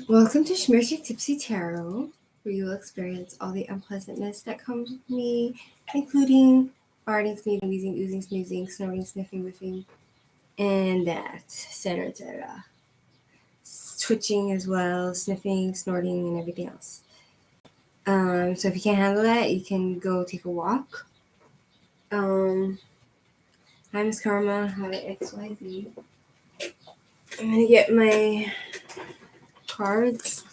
Welcome to Shmirchik Tipsy Tarot, where you will experience all the unpleasantness that comes with me, including farting, sneezing, wheezing, oozing, snoozing, snoring, sniffing, whiffing, and that, etc. Twitching as well, sniffing, snorting, and everything else. So if you can't handle that, you can go take a walk. Hi, Miss Karma. Hi, XYZ. I'm gonna get my cards.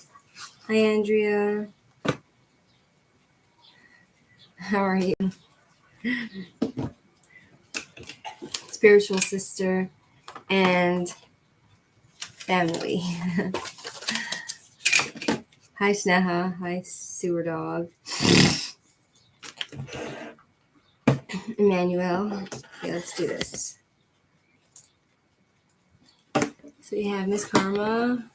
Hi, Andrea. How are you? Spiritual sister and family. Hi, Sneha. Hi, sewer dog. Emmanuel. Okay, let's do this. So you have Miss Karma,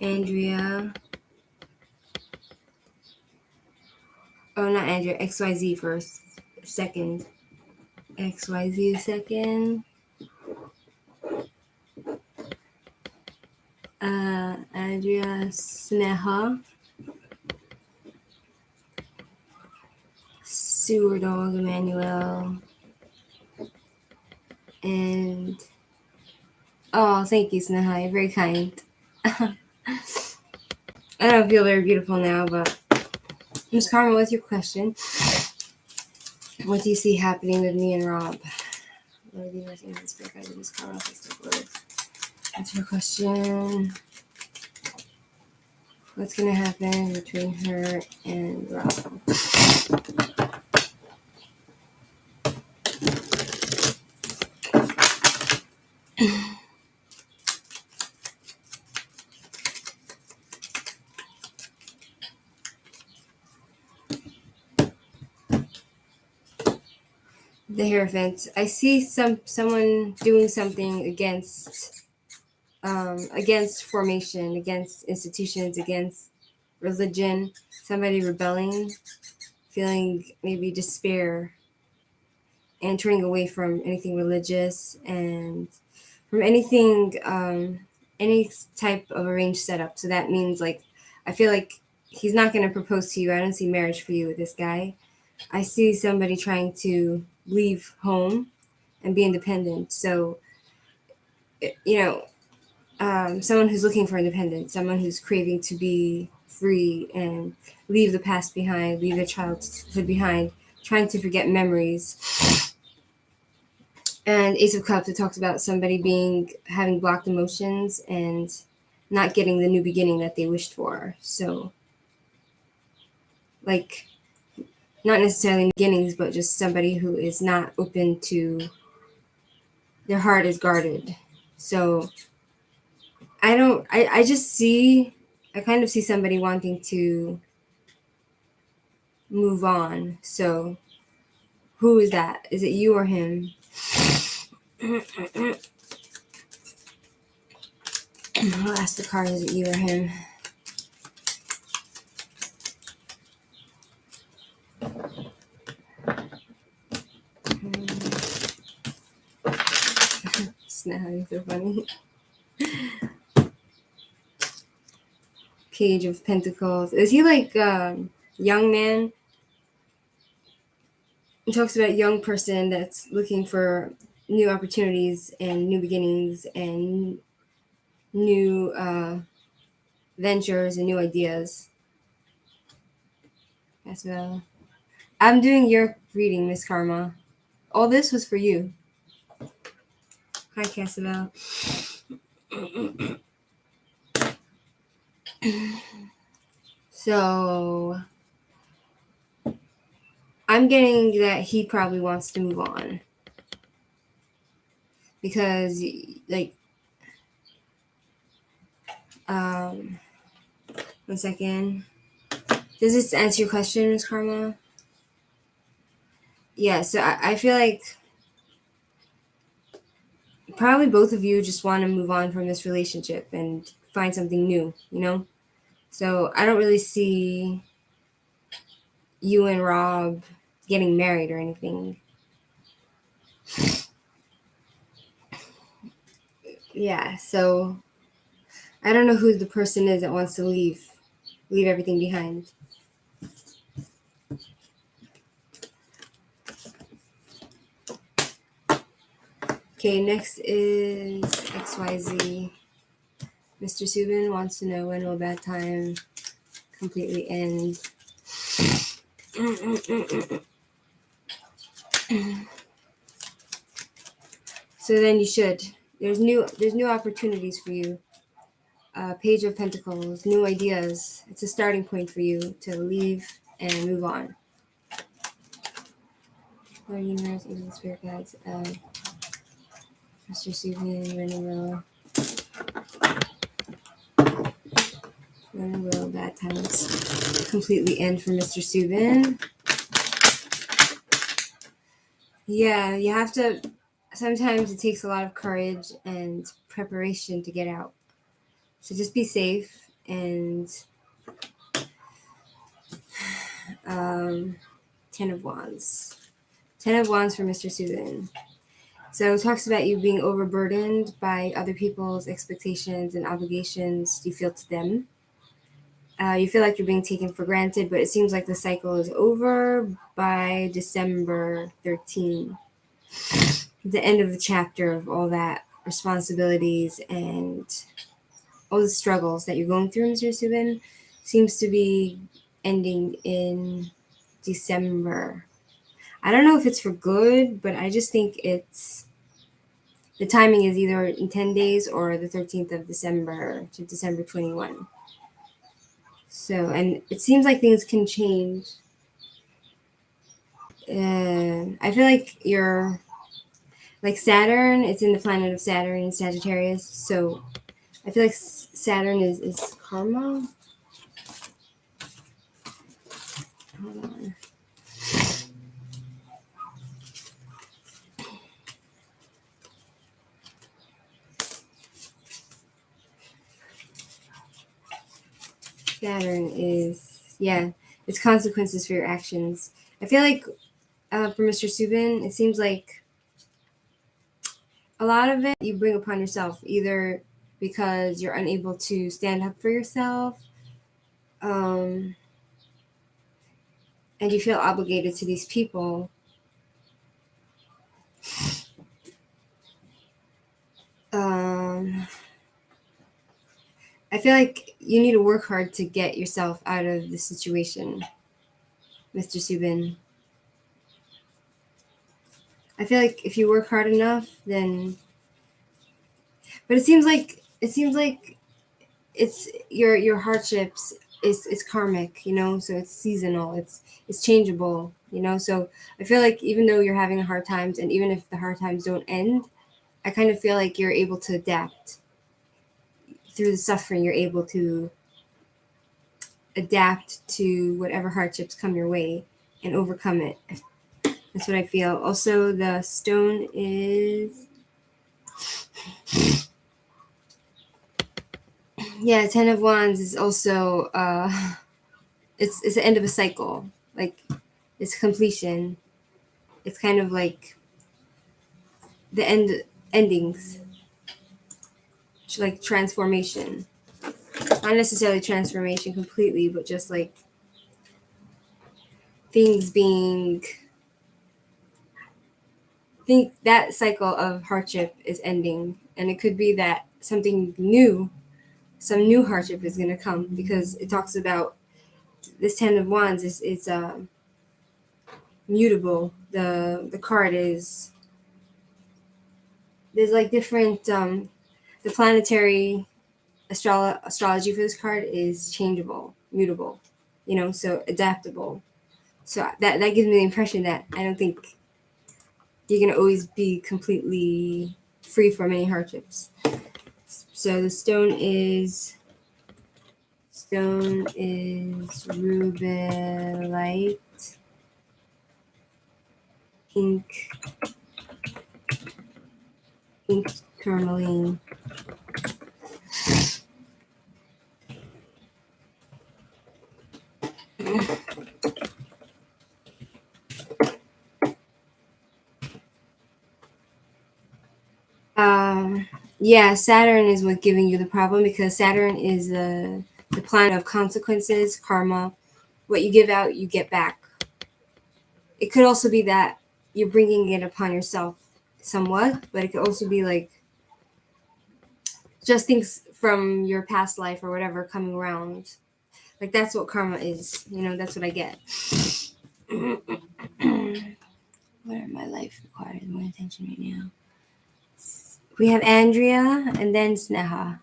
Andrea. Oh, not Andrea. XYZ first. Second. XYZ second. Andrea, Sneha. Sewer dog, Emmanuel. And oh, thank you, Sneha. You're very kind. I don't feel very beautiful now, but Miss Karma, what's your question? What do you see happening with me and Rob? Lord, be mercy on this break. I did Miss Karma. That's your question. What's gonna happen between her and Rob? The Hierophant. I see someone doing something against formation, against institutions, against religion. Somebody rebelling, feeling maybe despair, and turning away from anything religious and from anything, any type of arranged setup. So that means I feel like he's not going to propose to you. I don't see marriage for you with this guy. I see somebody trying to leave home and be independent. So, someone who's looking for independence, someone who's craving to be free and leave the past behind, leave their childhood behind, trying to forget memories. And Ace of Cups, it talks about somebody having blocked emotions and not getting the new beginning that they wished for. So, not necessarily beginnings, but just somebody who is not open to, their heart is guarded. So, I kind of see somebody wanting to move on. So, who is that? Is it you or him? I'll ask the card, is it you or him? Snap, so funny. Page of Pentacles. Is he young man? It talks about a young person that's looking for new opportunities and new beginnings and new ventures and new ideas. As well. I'm doing your reading, Miss Karma. All this was for you. Hi, Cassabel. So, I'm getting that he probably wants to move on. Because, one second. Does this answer your question, Miss Karma? Yeah, so I feel like probably both of you just want to move on from this relationship and find something new, So I don't really see you and Rob getting married or anything. Yeah, so I don't know who the person is that wants to leave everything behind. Okay, next is XYZ. Mr. Subin wants to know, when will bad time completely end? So then you should. There's new opportunities for you. Page of Pentacles, new ideas. It's a starting point for you to leave and move on. Lord Universe, Angels, Spirit Guides, Mr. Subin, when will bad times completely end for Mr. Subin? Yeah, you have to. Sometimes it takes a lot of courage and preparation to get out. So just be safe and 10 of Wands. 10 of Wands for Mr. Subin. So it talks about you being overburdened by other people's expectations and obligations you feel to them. You feel like you're being taken for granted, but it seems like the cycle is over by December 13. The end of the chapter of all that responsibilities and all the struggles that you're going through, Mr. Subin, seems to be ending in December. I don't know if it's for good, but I just think it's the timing is either in 10 days or the 13th of December to December 21. So, and it seems like things can change. I feel like you're like Saturn, it's in the planet of Saturn, Sagittarius. So I feel like Saturn is karma. Hold on. Saturn is, yeah, it's consequences for your actions. I feel like for Mr. Subin, it seems like a lot of it you bring upon yourself, either because you're unable to stand up for yourself, and you feel obligated to these people. I feel like you need to work hard to get yourself out of the situation, Mr. Subin. I feel like if you work hard enough, then. But it seems like it's your hardships is karmic, so it's seasonal, it's changeable, so I feel like even though you're having hard times, and even if the hard times don't end, I kind of feel like you're able to adapt through the suffering. You're able to adapt to whatever hardships come your way and overcome it. That's what I feel. Also, the stone is, yeah, 10 of Wands is also it's the end of a cycle, like it's completion. It's kind of like the endings, like transformation. Not necessarily transformation completely, but just like things being. I think that cycle of hardship is ending, and it could be that something new, some new hardship is going to come, because it talks about this 10 of Wands is mutable. The card is, there's like different the planetary astrology for this card is changeable, mutable, so adaptable. So that gives me the impression that I don't think you're going to always be completely free from any hardships. So the stone is rubellite, pink tourmaline. Yeah, Saturn is what giving you the problem, because Saturn is the planet of consequences, karma. What you give out, you get back. It could also be that you're bringing it upon yourself somewhat, but it could also be like just things from your past life or whatever coming around. Like that's what karma is. That's what I get. What in my life requires more attention right now? We have Andrea and then Sneha.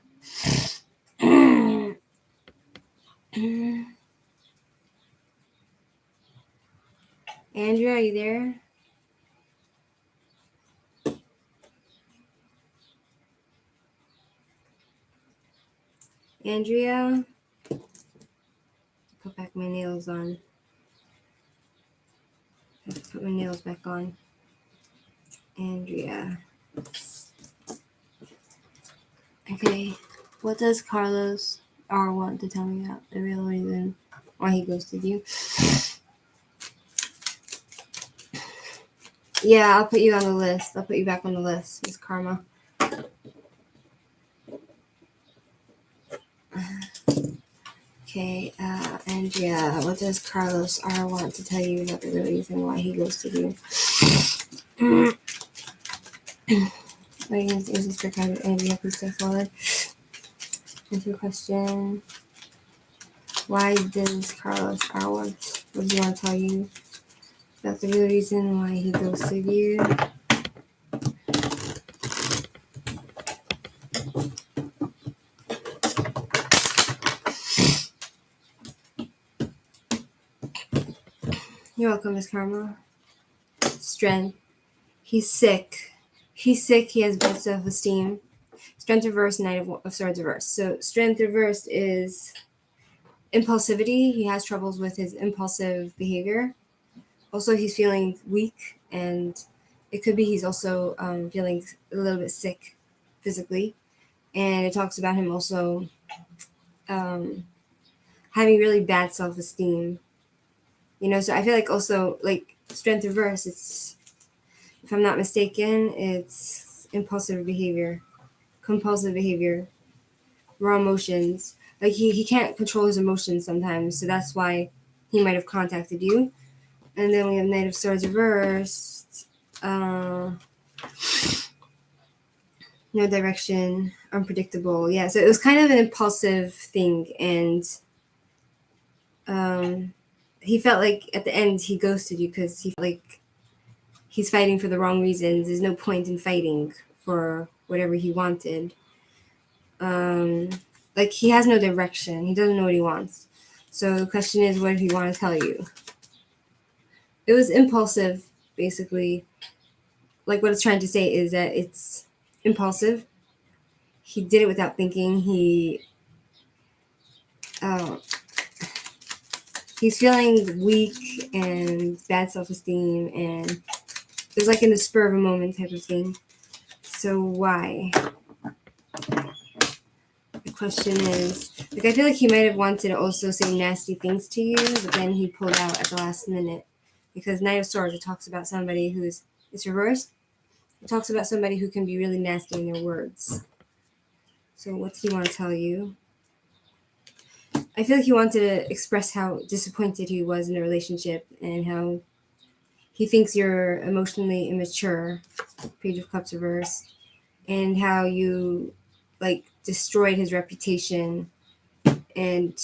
Andrea, are you there? Andrea? Put back my nails on. I have to put my nails back on. Andrea. Okay. What does Carlos R want to tell me about the real reason why he ghosted you? Yeah, I'll put you on the list. I'll put you back on the list, Miss Karma. Okay, Andrea, what does Carlos R want to tell you about the real reason why he ghosted you? Wait, is this for Andrea? Please step forward. Answer your question. Why does Carlos R want? What does he want to tell you about the real reason why he ghosted you? You're welcome, Miss Karma. Strength. He's sick. He's sick. He has bad self-esteem. Strength reversed, Knight of Swords reversed. So strength reversed is impulsivity. He has troubles with his impulsive behavior. Also, he's feeling weak, and it could be he's also feeling a little bit sick physically. And it talks about him also having really bad self-esteem. So I feel like also like strength reverse, it's, if I'm not mistaken, it's impulsive behavior, compulsive behavior, raw emotions. Like he can't control his emotions sometimes, so that's why he might have contacted you. And then we have Knight of Swords reversed. No direction, unpredictable. Yeah, so it was kind of an impulsive thing, and he felt like at the end he ghosted you because he felt like he's fighting for the wrong reasons. There's no point in fighting for whatever he wanted. Like he has no direction. He doesn't know what he wants. So the question is, what did he want to tell you? It was impulsive, basically. Like what it's trying to say is that it's impulsive. He did it without thinking. He's feeling weak and bad self-esteem, and it was like in the spur of a moment type of thing. So why? The question is, like, I feel like he might have wanted to also say nasty things to you, but then he pulled out at the last minute. Because Knight of Swords, it talks about somebody who's, it's reversed. It talks about somebody who can be really nasty in their words. So what's he want to tell you? I feel like he wanted to express how disappointed he was in the relationship and how he thinks you're emotionally immature, Page of Cups reverse, and how you like destroyed his reputation, and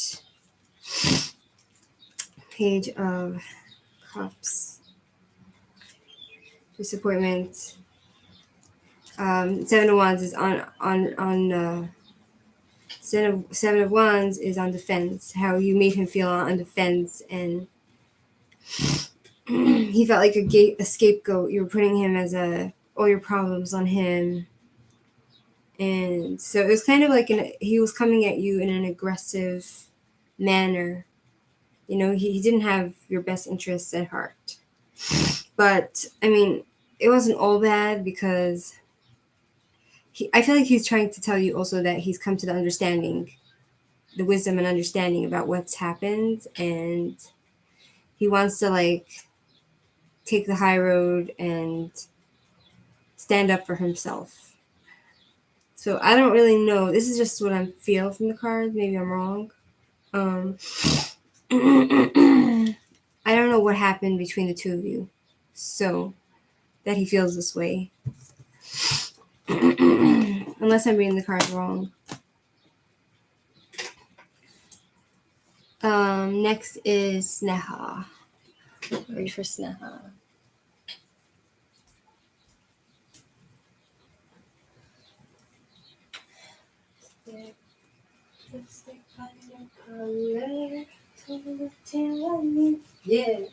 Page of Cups, disappointment. Seven of Wands is on Seven of Wands is on defense. How you made him feel on defense, and he felt like a scapegoat. You were putting him as all your problems on him, and so it was kind of like he was coming at you in an aggressive manner. He didn't have your best interests at heart. But I mean, it wasn't all bad because I feel like he's trying to tell you also that he's come to the wisdom and understanding about what's happened, and he wants to like take the high road and stand up for himself. That's So I don't really know. This is just what I feel from the cards. Maybe I'm wrong. I don't know what happened between the two of you, so that he feels this way. Unless I'm reading the cards wrong. Next is Sneha. Ready for Sneha. Yeah.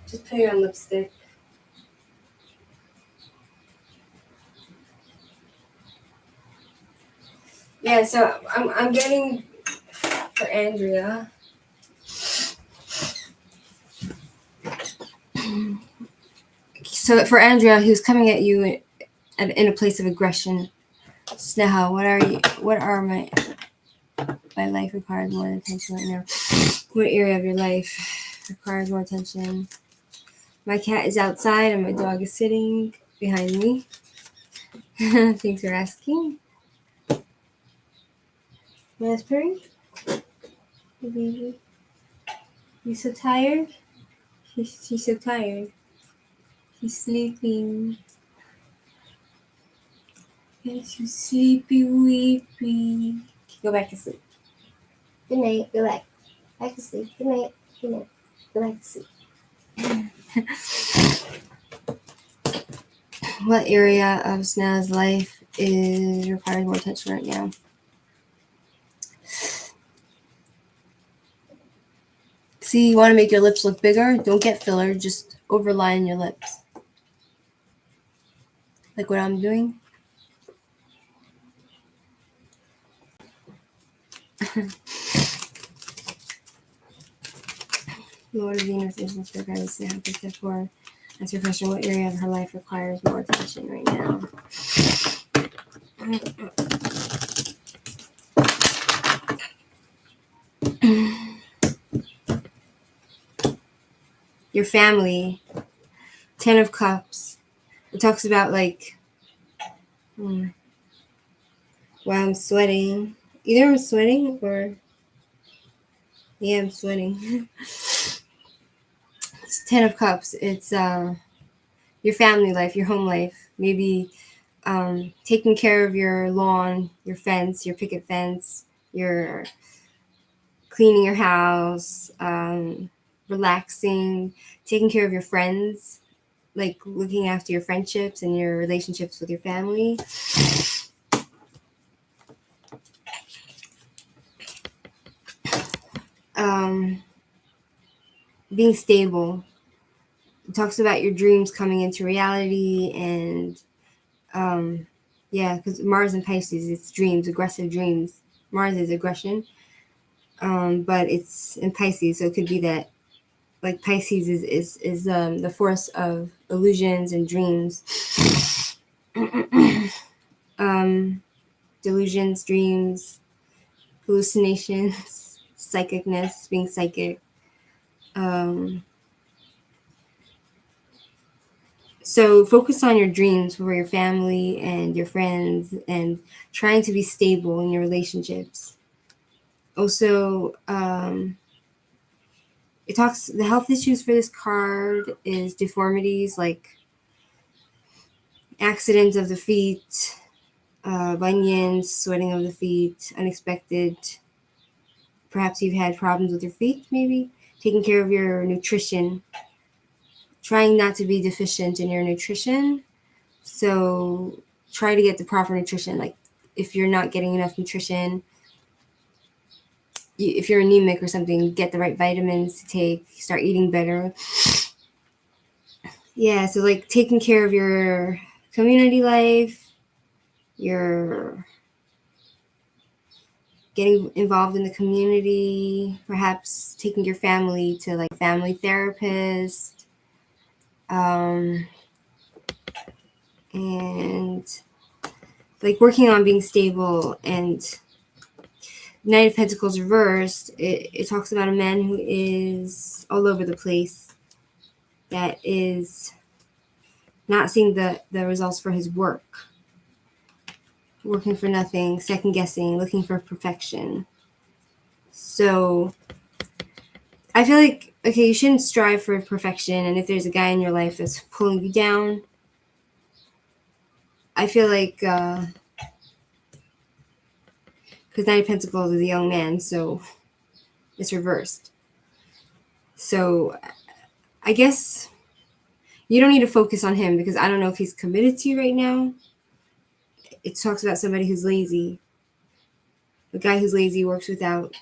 Just put it on lipstick. Yeah, so I'm getting for Andrea. So for Andrea, who's coming at you in a place of aggression. Sneha, what are my life requires more attention right now? What area of your life requires more attention? My cat is outside and my dog is sitting behind me. Thanks for asking. Raspberry? Hey, baby. You so tired? She's so tired. He's sleeping. Yes, you sleepy weepy. Go back to sleep. Good night. Go back. Back to sleep. Good night. Good night. Go back to sleep. What area of Sna's life requires more attention right now? See, you want to make your lips look bigger? Don't get filler. Just overline your lips. Like what I'm doing. Lord of the Universe, Angels, for guidance, Sna, step forward. That's your question. What area of her life requires more attention right now? Your family. 10 of Cups. It talks about like, wow, I'm sweating. Either I'm sweating or, yeah, I'm sweating. It's 10 of Cups. It's your family life, your home life. Maybe taking care of your lawn, your fence, your picket fence, your cleaning your house, relaxing, taking care of your friends, like looking after your friendships and your relationships with your family. Being stable. It talks about your dreams coming into reality and yeah, because Mars and Pisces, it's dreams, aggressive dreams. Mars is aggression, but it's in Pisces, so it could be that like Pisces is the force of illusions and dreams. Delusions, dreams, hallucinations, psychicness, being psychic. So focus on your dreams for your family and your friends and trying to be stable in your relationships. Also, it talks the health issues for this card is deformities like accidents of the feet, bunions, sweating of the feet, unexpected. Perhaps you've had problems with your feet, maybe taking care of your nutrition, trying not to be deficient in your nutrition. So try to get the proper nutrition. Like if you're not getting enough nutrition, if you're anemic or something, get the right vitamins to take, start eating better. Yeah, so like taking care of your community life, your getting involved in the community, perhaps taking your family to like family therapist, and like working on being stable. And Knight of Pentacles reversed, it talks about a man who is all over the place, that is not seeing the results for his work, working for nothing, second guessing, looking for perfection. So I feel like, okay, you shouldn't strive for perfection. And if there's a guy in your life that's pulling you down, I feel like, because Knight of Pentacles is a young man, so it's reversed. So I guess you don't need to focus on him, because I don't know if he's committed to you right now. It talks about somebody who's lazy. The guy who's lazy, works without,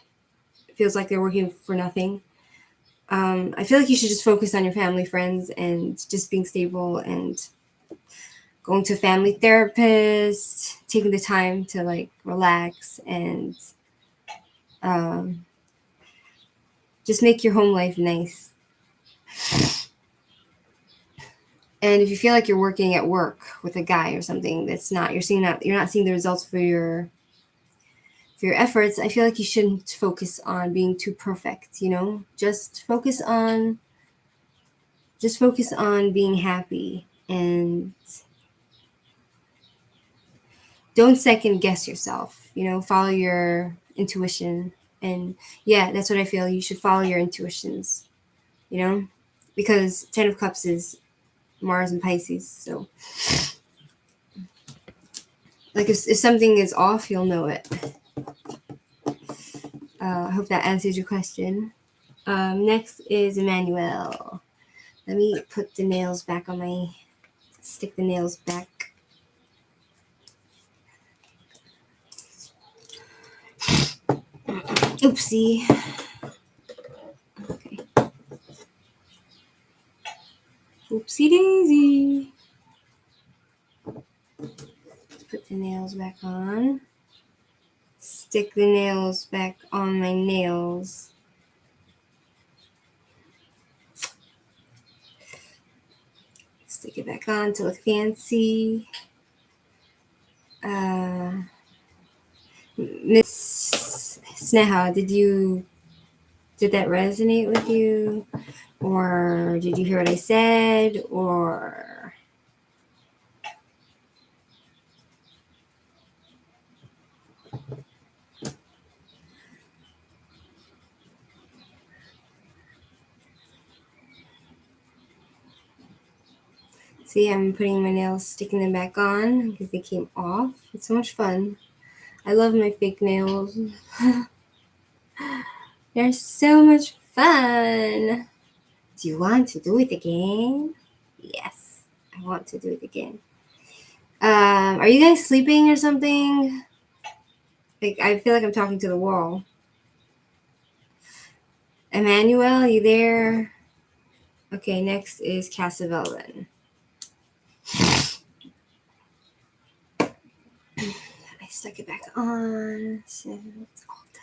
feels like they're working for nothing. I feel like you should just focus on your family, friends, and just being stable and going to a family therapist, taking the time to like relax and just make your home life nice. And if you feel like you're working at work with a guy or something that's not, you're not seeing the results for your efforts, I feel like you shouldn't focus on being too perfect, you know? Just focus on being happy, and don't second guess yourself, you know? Follow your intuition. And yeah, that's what I feel. You should follow your intuitions, you know? Because 10 of Cups is Mars and Pisces, so like if something is off, you'll know it. I hope that answers your question. Next is Emmanuel. Let me put the nails back on my, stick the nails back. Oopsie. Okay. Oopsie daisy. Put the nails back on. Stick the nails back on my nails. Stick it back on to look fancy. Miss Sneha, did that resonate with you? Or did you hear what I said? Or see, I'm putting my nails, sticking them back on because they came off. It's so much fun. I love my fake nails. They're so much fun. Do you want to do it again? Yes, I want to do it again. Are you guys sleeping or something? Like, I feel like I'm talking to the wall. Emmanuel, you there? Okay, next is Cassavellan. I stuck it back on. So it's all done.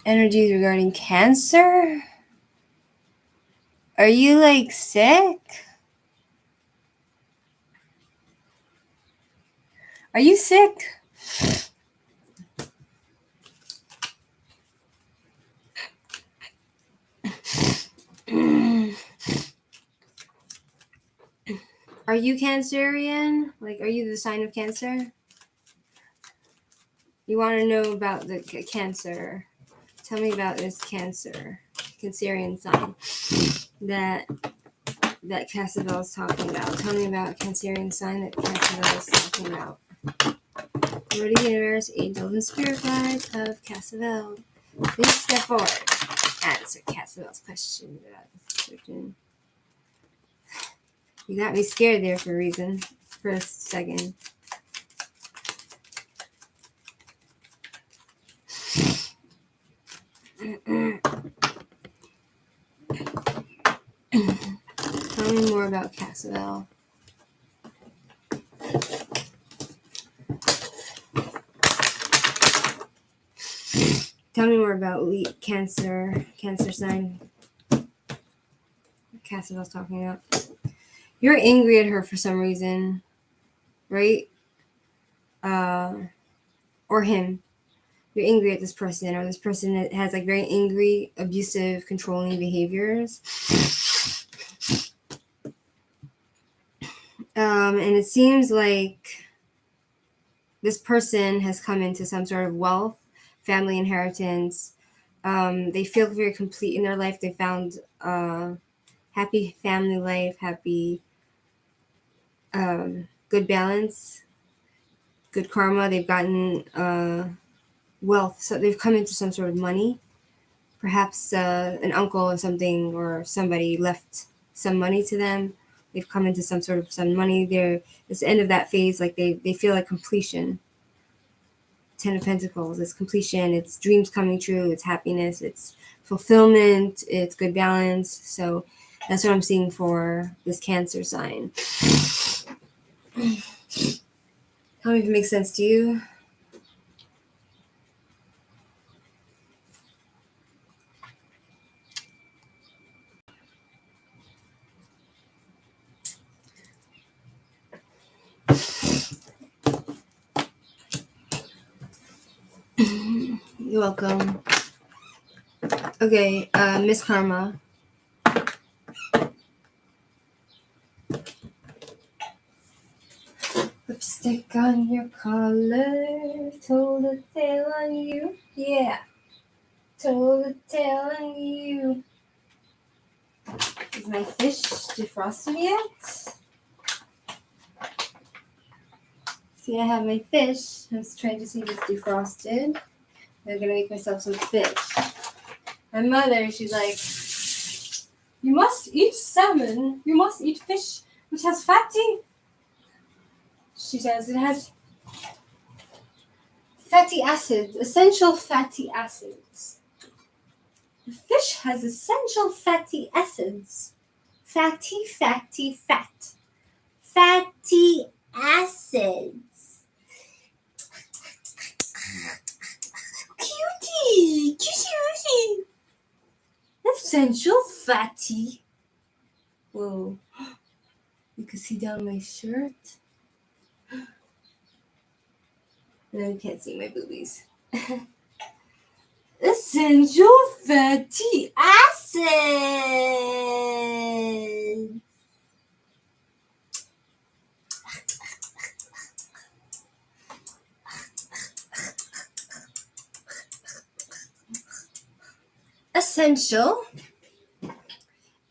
Energies regarding Cancer? Are you like sick? Are you sick? Are you Cancerian? Like, are you the sign of Cancer? You want to know about the Cancer. Tell me about this Cancerian sign that Cassavel is talking about. Tell me about Cancerian sign that Cassavel is talking about. Lord of the Universe, Angels, and Spirit Guides of Cassavel. Please step forward. Answer Cassavel's question about this description. You got me scared there for a reason. For a second. Tell me more about Caswell. Tell me more about Cancer sign. Caswell's talking about. You're angry at her for some reason, right? Or him. You're angry at this person, or this person that has like very angry, abusive, controlling behaviors. And it seems like this person has come into some sort of wealth, family inheritance. They feel very complete in their life. They found happy family life, happy, good balance, good karma. They've gotten wealth, so they've come into some sort of money. Perhaps an uncle or something, or somebody left some money to them. They've come into some money. It's the end of that phase. Like they feel like completion. 10 of Pentacles. It's completion. It's dreams coming true. It's happiness. It's fulfillment. It's good balance. So that's what I'm seeing for this Cancer sign. Tell me if it makes sense to you. You're welcome. Okay, Miss Karma. Lipstick on your collar, told a tale on you. Yeah, told a tale on you. Is my fish defrosted yet? See, I have my fish. I was trying to see if it's defrosted. I'm gonna make myself some fish. My mother, she's like, you must eat salmon. You must eat fish which has fatty. She says it has fatty acids, essential fatty acids. The fish has essential fatty acids. Fatty, fat. Fatty acids. Cutie. Essential fatty. Whoa. You can see down my shirt. No, you can't see my boobies. Essential fatty acids.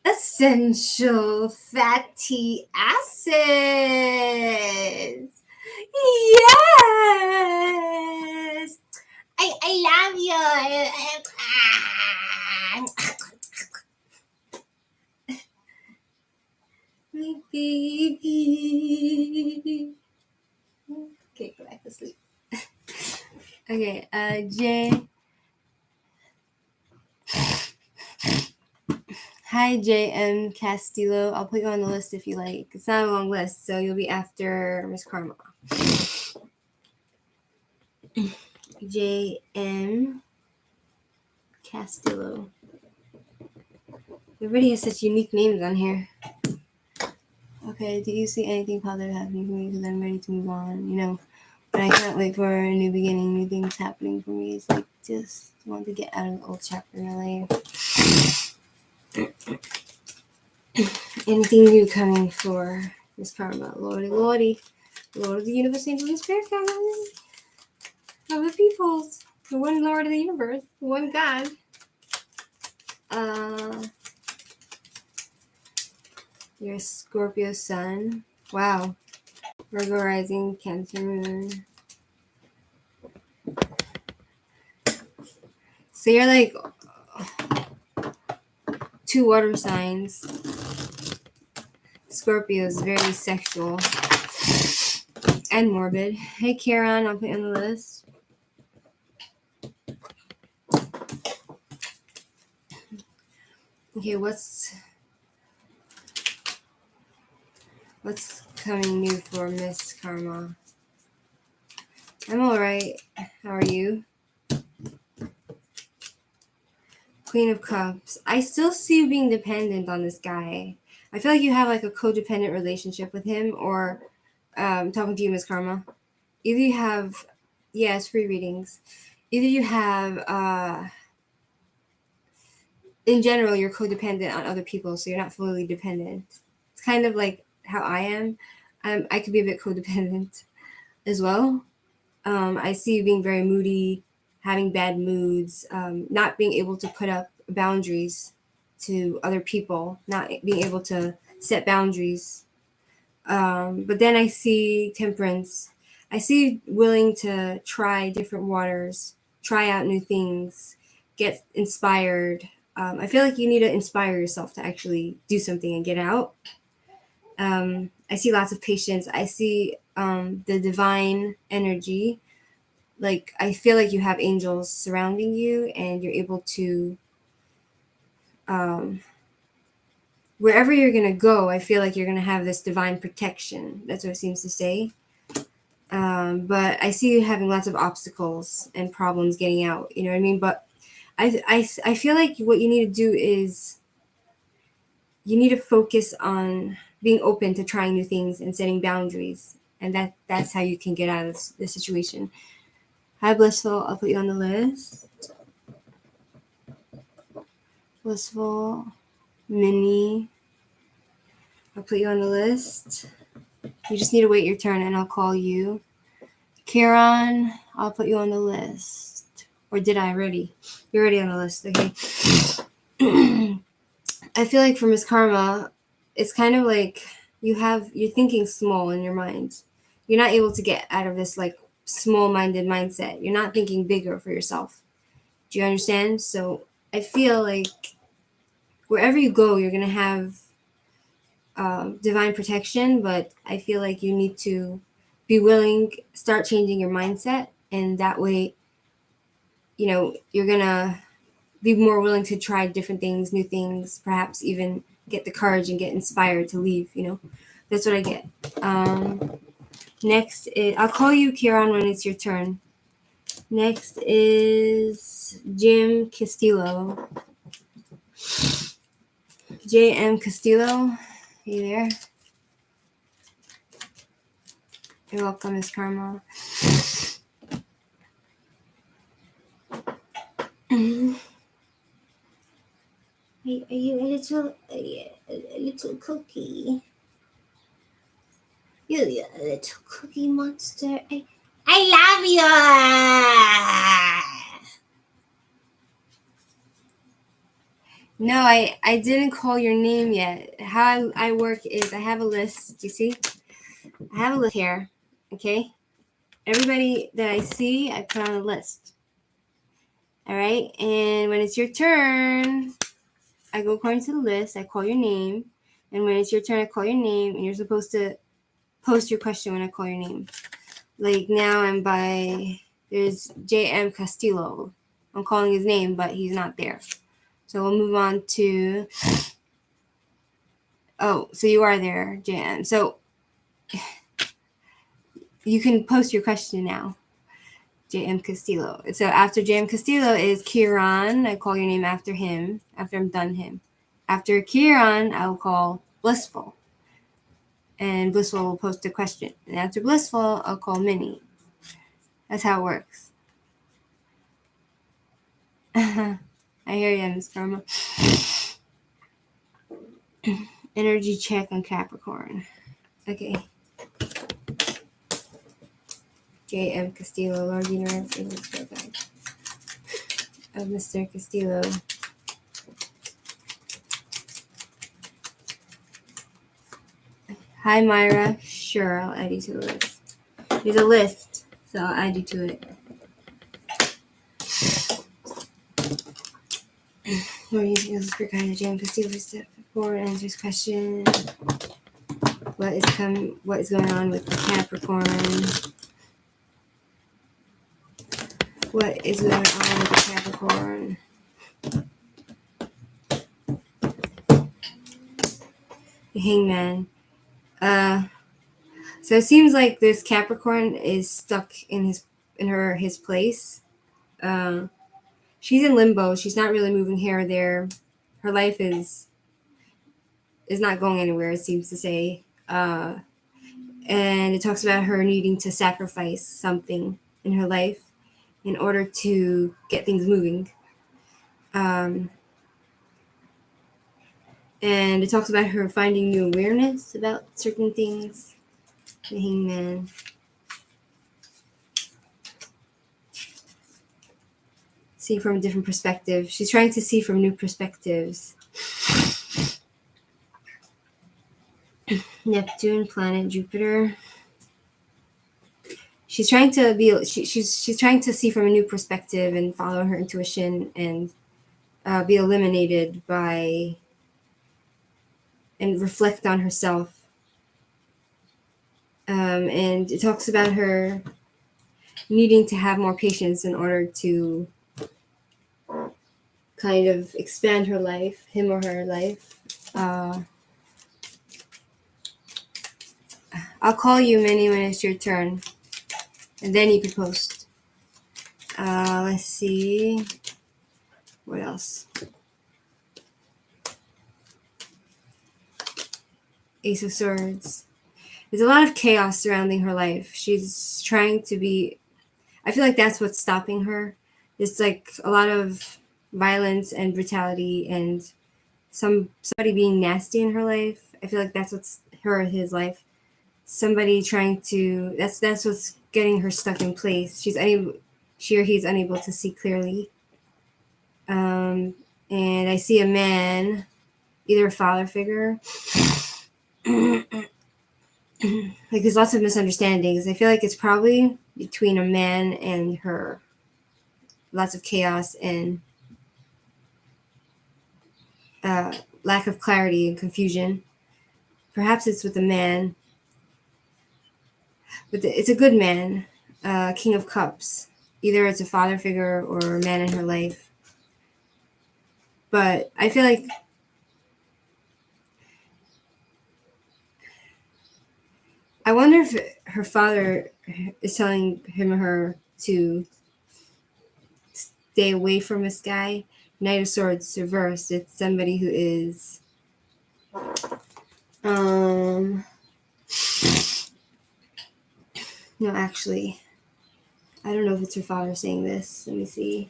Essential fatty acids. Yes. I love you. My baby. Okay, go back to sleep. Okay, Jay. Hi, J.M. Castillo. I'll put you on the list if you like. It's not a long list, so you'll be after Miss Karma. J.M. Castillo. Everybody has such unique names on here. Okay, do you see anything positive happening for me? Because I'm ready to move on, you know. But I can't wait for a new beginning, new things happening for me. It's like just want to get out of the old chapter in my life. Anything new coming for Miss Karma? Lordy, Lord of the universe, angels, and spirit guides of the peoples, the one Lord of the universe, the one God. Your Scorpio sun. Wow. Virgo rising, Cancer moon. So you're like 2 water signs. Scorpio is very sexual and morbid. Hey, Karen, I'll put you on the list. Okay, what's What's coming new for Miss Karma? I'm alright. How are you? Queen of Cups. I still see you being dependent on this guy. I feel like you have like a codependent relationship with him, or talking to you, Miss Karma. Either you have, yeah, it's free readings. Either you have, in general, you're codependent on other people, so you're not fully dependent. It's kind of like how I am. I could be a bit codependent as well. I see you being very moody, having bad moods, not being able to put up boundaries to other people, not being able to set boundaries. But then I see temperance. I see you willing to try different waters, try out new things, get inspired. I feel like you need to inspire yourself to actually do something and get out. I see lots of patience. I see the divine energy. Like, I feel like you have angels surrounding you and you're able to, wherever you're going to go, I feel like you're going to have this divine protection. That's what it seems to say. But I see you having lots of obstacles and problems getting out, you know what I mean? But I feel like what you need to do is you need to focus on being open to trying new things and setting boundaries. And that's how you can get out of the situation. Hi, Blissful. I'll put you on the list. Blissful, Minnie. I'll put you on the list. You just need to wait your turn and I'll call you. Kieran, I'll put you on the list. Or did I already? You're already on the list. Okay. I feel like for Miss Karma, it's kind of like you're thinking small in your mind. You're not able to get out of this like small-minded mindset. You're not thinking bigger for yourself. Do you understand? So I feel like wherever you go, you're gonna have divine protection, but I feel like you need to be willing, start changing your mindset, and that way, you're gonna be more willing to try different things, new things, perhaps even get the courage and get inspired to leave. That's what I get. Next I'll call you, Kieran, when it's your turn. Next is Jim Castillo. JM Castillo, are you there? You're welcome, Miss Karma. Are you a little cookie? You're a little cookie monster. I love you. No, I didn't call your name yet. How I work is I have a list. You see? I have a list here. Okay? Everybody that I see, I put on a list. All right? And when it's your turn, I go according to the list. I call your name. And when it's your turn, I call your name. And you're supposed to post your question when I call your name. Like now there's J.M. Castillo. I'm calling his name, but he's not there. So we'll move on to, so you are there, J.M. So you can post your question now, J.M. Castillo. So after J.M. Castillo is Kieran. I call your name after him, after I'm done him. After Kieran, I will call Blissful. And Blissful will post a question. And after Blissful, I'll call Minnie. That's how it works. I hear you, Miss Karma. Energy check on Capricorn. Okay. J.M. Castillo, Lord Universe, of Mr. Castillo. Hi, Myra. Sure, I'll add you to the list. There's a list, so I'll add you to it. Lord Universe, Spirit Guide, J.M. Castillo, step forward, answers question. What is going on with the Capricorn? What is going on with the Capricorn? The Hangman. So it seems like this Capricorn is stuck in his place. Uh, she's in limbo. She's not really moving here or there. Her life is not going anywhere. It seems to say, and it talks about her needing to sacrifice something in her life in order to get things moving. Um, and it talks about her finding new awareness about certain things. The Hangman. See from a different perspective. She's trying to see from new perspectives. Neptune, planet Jupiter. She's trying to she's trying to see from a new perspective and follow her intuition and be eliminated by and reflect on herself. And it talks about her needing to have more patience in order to kind of expand her life, him or her life. I'll call you, Minnie, when it's your turn. And then you can post. Let's see. What else? Ace of Swords. There's a lot of chaos surrounding her life. She's trying to be... I feel like that's what's stopping her. It's like a lot of violence and brutality and somebody being nasty in her life. I feel like that's what's his life. Somebody trying to... That's what's getting her stuck in place. She or he's unable to see clearly. And I see a man, either a father figure. Like there's lots of misunderstandings. I feel like it's probably between a man and her. Lots of chaos and lack of clarity and confusion. Perhaps it's with a man, but it's a good man, King of Cups. Either it's a father figure or a man in her life. But I feel like I wonder if her father is telling him or her to stay away from this guy. Knight of Swords reversed. It's somebody who is no, actually, I don't know if it's her father saying this. Let me see.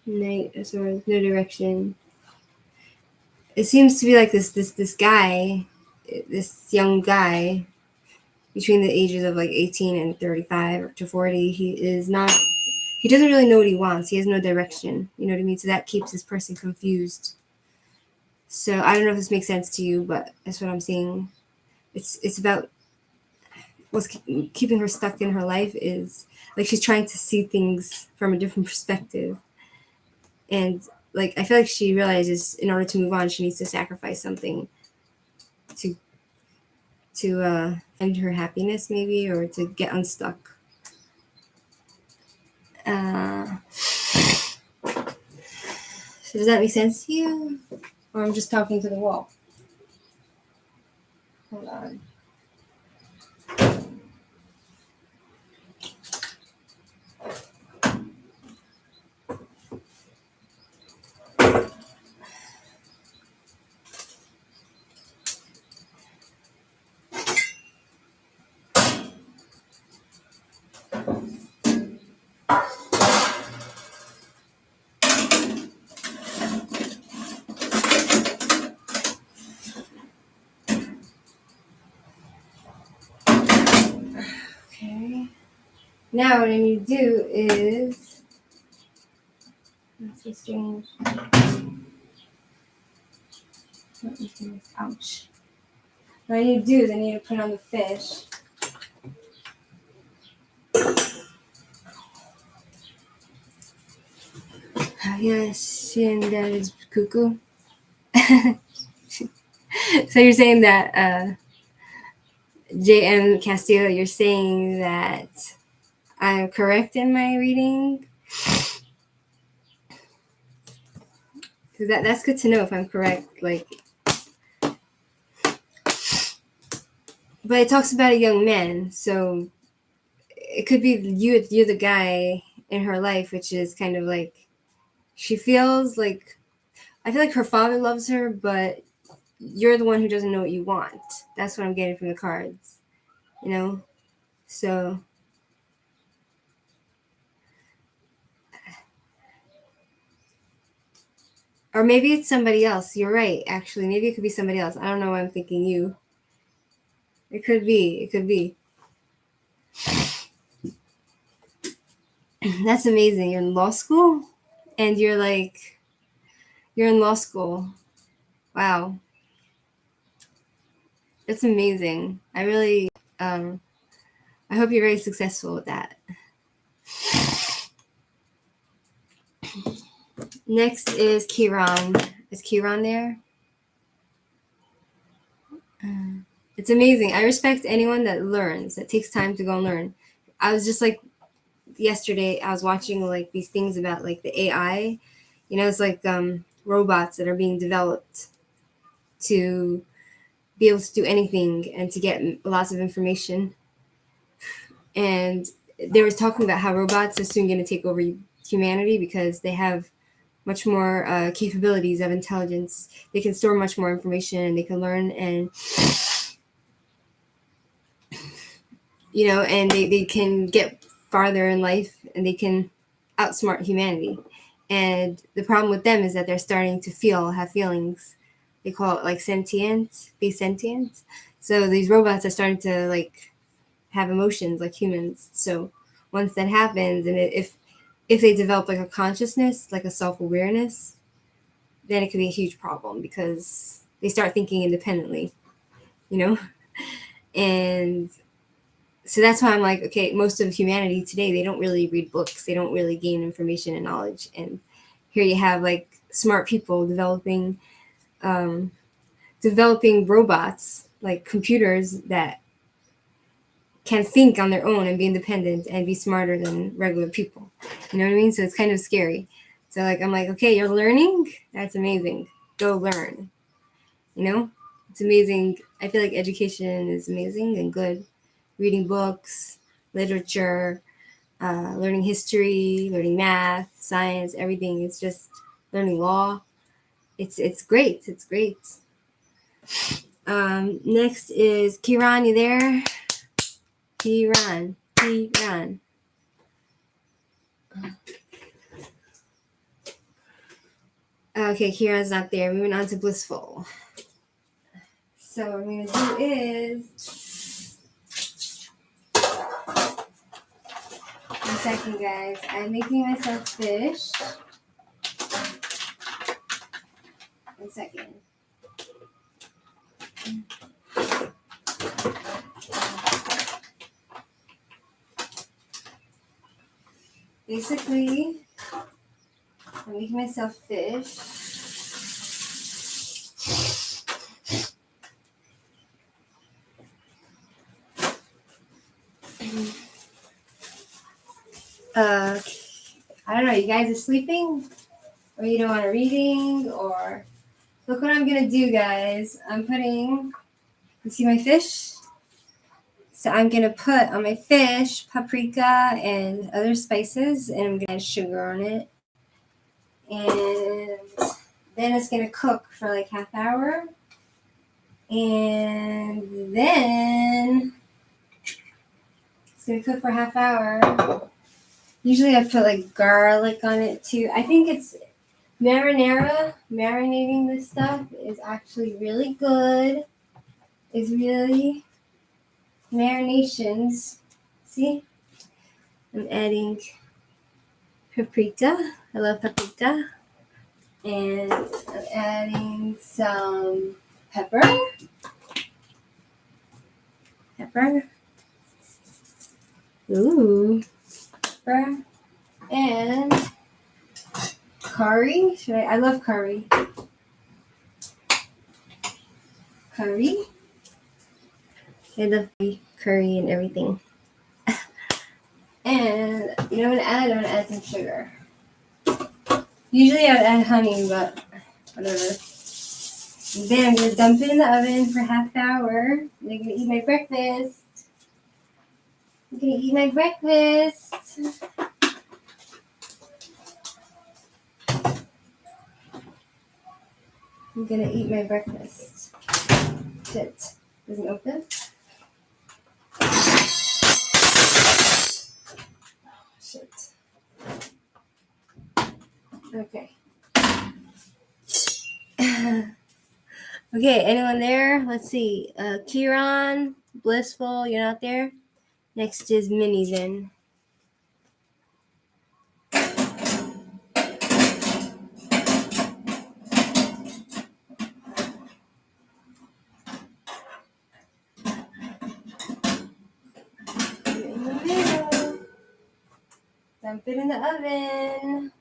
Knight of Swords, no direction. It seems to be like this guy, this young guy between the ages of like 18 and 35 to 40. He doesn't really know what he wants. He has no direction. You know what I mean? So that keeps this person confused. So I don't know if this makes sense to you, but that's what I'm seeing. It's about what's keeping her stuck in her life is like she's trying to see things from a different perspective. And like I feel like she realizes in order to move on, she needs to sacrifice something to find her happiness, maybe, or to get unstuck. So does that make sense to you? Or I'm just talking to the wall? Hold on. Okay. Now what I need to do is... That's so strange. Ouch. What I need to do is I need to put on the fish. Yes, and that is cuckoo. So you're saying that J.M. Castillo, you're saying that I'm correct in my reading? Because that's good to know if I'm correct. Like, but it talks about a young man, so it could be you're the guy in her life, which is kind of like she feels like I feel like her father loves her, but you're the one who doesn't know what you want. That's what I'm getting from the cards, you know? So, or maybe it's somebody else. You're right, actually. Maybe it could be somebody else. I don't know why I'm thinking you. It could be. It could be. That's amazing. You're in law school and you're in law school. Wow. That's amazing. I really, I hope you're very successful with that. Next is Kiran. Is Kiran there? It's amazing. I respect anyone that learns, that takes time to go and learn. I was just like yesterday, I was watching like these things about like the AI. It's like robots that are being developed to be able to do anything and to get lots of information. And they were talking about how robots are soon going to take over humanity because they have much more capabilities of intelligence. They can store much more information and they can learn and and they can get farther in life and they can outsmart humanity. And the problem with them is that they're starting to have feelings. They call it like sentient, be sentient. So these robots are starting to like have emotions like humans. So once that happens, and if they develop like a consciousness, like a self-awareness, then it could be a huge problem because they start thinking independently, you know? And so that's why I'm like, okay, most of humanity today, they don't really read books. They don't really gain information and knowledge. And here you have like smart people um, developing robots, like computers that can think on their own and be independent and be smarter than regular people. You know what I mean? So it's kind of scary. So like, I'm like, okay, you're learning. That's amazing. Go learn. It's amazing. I feel like education is amazing and good. Reading books, literature, learning history, learning math, science, everything. It's just learning law. It's great. It's great. Next is Kiran. You there? Kiran. Okay, Kiran's not there. Moving on to Blissful. So what I'm gonna do is, one second, guys. I'm making myself fish. One second. Basically, I'm making myself fish. I don't know. You guys are sleeping, or you don't want a reading, or look what I'm gonna do, guys. You see my fish? So I'm gonna put on my fish paprika and other spices, and I'm gonna add sugar on it, and then it's gonna cook for like half hour, and then it's gonna cook for half hour. Usually I put like garlic on it too. I think it's marinating this stuff is actually really good. It's really marinations. See? I'm adding paprika. I love paprika. And I'm adding some pepper. Ooh. Pepper. And curry. I love curry. Curry. I love curry and everything. And I'm gonna add some sugar. Usually I would add honey, but whatever. And then I'm gonna dump it in the oven for half an hour. And I'm gonna eat my breakfast. I'm gonna eat my breakfast. I'm gonna eat my breakfast. Shit. Doesn't open? Shit. Okay. Okay, anyone there? Let's see. Kieran, Blissful, you're not there? Next is Minnie then. 'Middle. Dump it in the oven.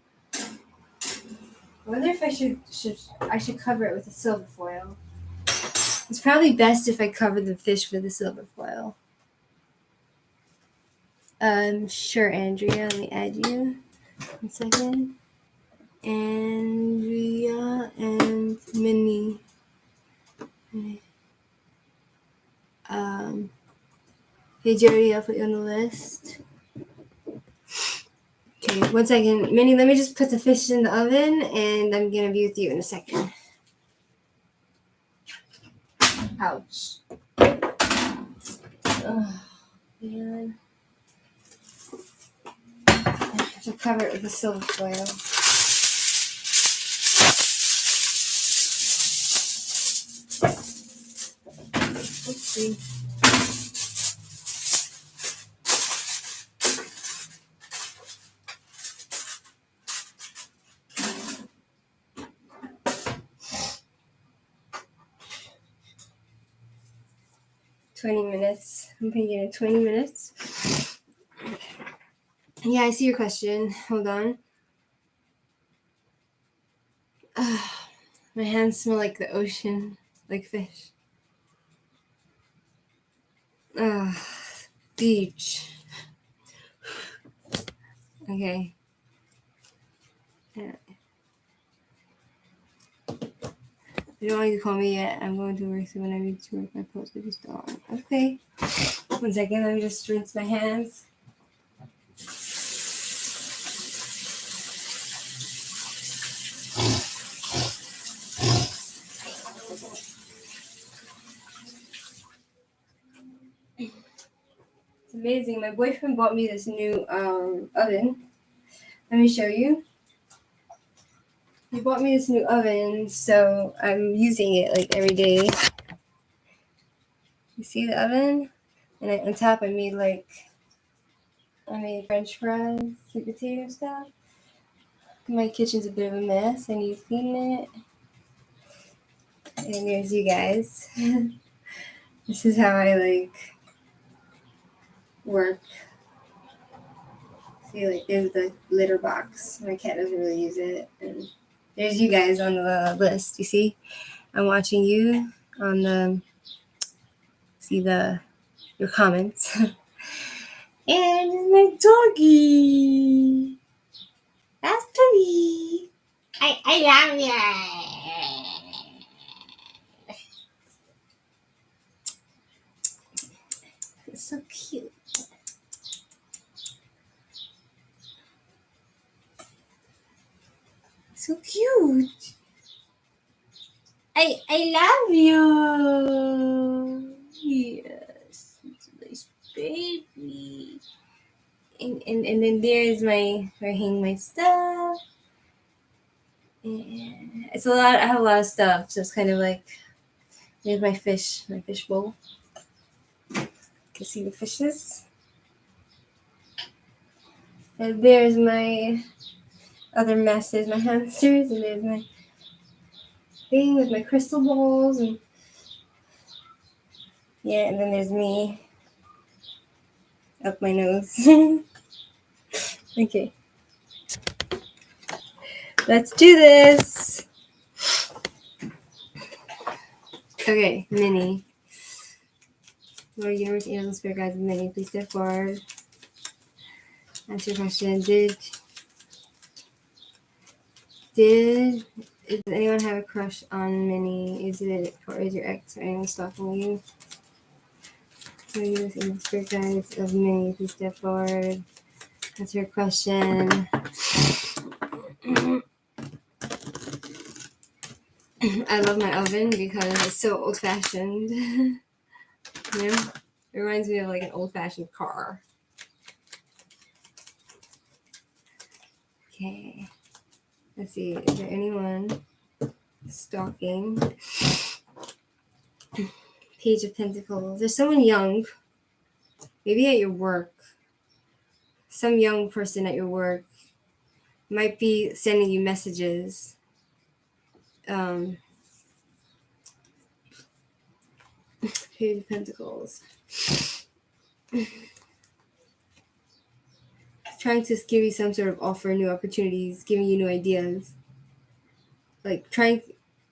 I wonder if I should cover it with a silver foil. It's probably best if I cover the fish with a silver foil. Sure, Andrea. Let me add you. 1 second. Andrea and Minnie. Hey Jody, I'll put you on the list. Okay, 1 second. Minnie, let me just put the fish in the oven and I'm gonna be with you in a second. Ouch. Oh, man. I have to cover it with a silver foil. Let's see. $20. I'm thinking in 20 minutes. Yeah, I see your question. Hold on. My hands smell like the ocean, like fish. Beach. Okay. Yeah. You don't want you to call me yet. I'm going to work, so when I need to work, my post will just on. Okay. 1 second. Let me just rinse my hands. It's amazing. My boyfriend bought me this new oven. Let me show you. He bought me this new oven, so I'm using it like every day. You see the oven? And on top I made French fries, sweet potato stuff. My kitchen's a bit of a mess. I need to clean it. And there's you guys. This is how I work. See, there's the litter box. My cat doesn't really use it. And there's you guys on the list. You see? I'm watching you on your comments. And my doggy. That's pretty. I love you. It's so cute. So cute. I love you. Yes, it's a nice baby. And then there's where I hang my stuff. And it's a lot. I have a lot of stuff, so it's kind of like there's my fish bowl. You can see the fishes. And there's my other messes, my hamsters, and there's my thing with my crystal balls, and yeah, and then there's me up my nose. Okay, let's do this. Okay, Minnie. Lord Universe, Angels, Spirit Guides, Minnie, please step forward. Answer your question. Did Does anyone have a crush on Minnie? Is it or is your ex or anyone stalking you? So you in the spirit guides of Minnie, please step forward. That's your question. I love my oven because it's so old-fashioned. You know, it reminds me of like an old-fashioned car. Okay, let's see. Is there anyone stalking? Page of Pentacles. There's someone young, maybe at your work. Some young person at your work might be sending you messages. Page of Pentacles. Trying to give you some sort of offer, new opportunities, giving you new ideas. Like trying,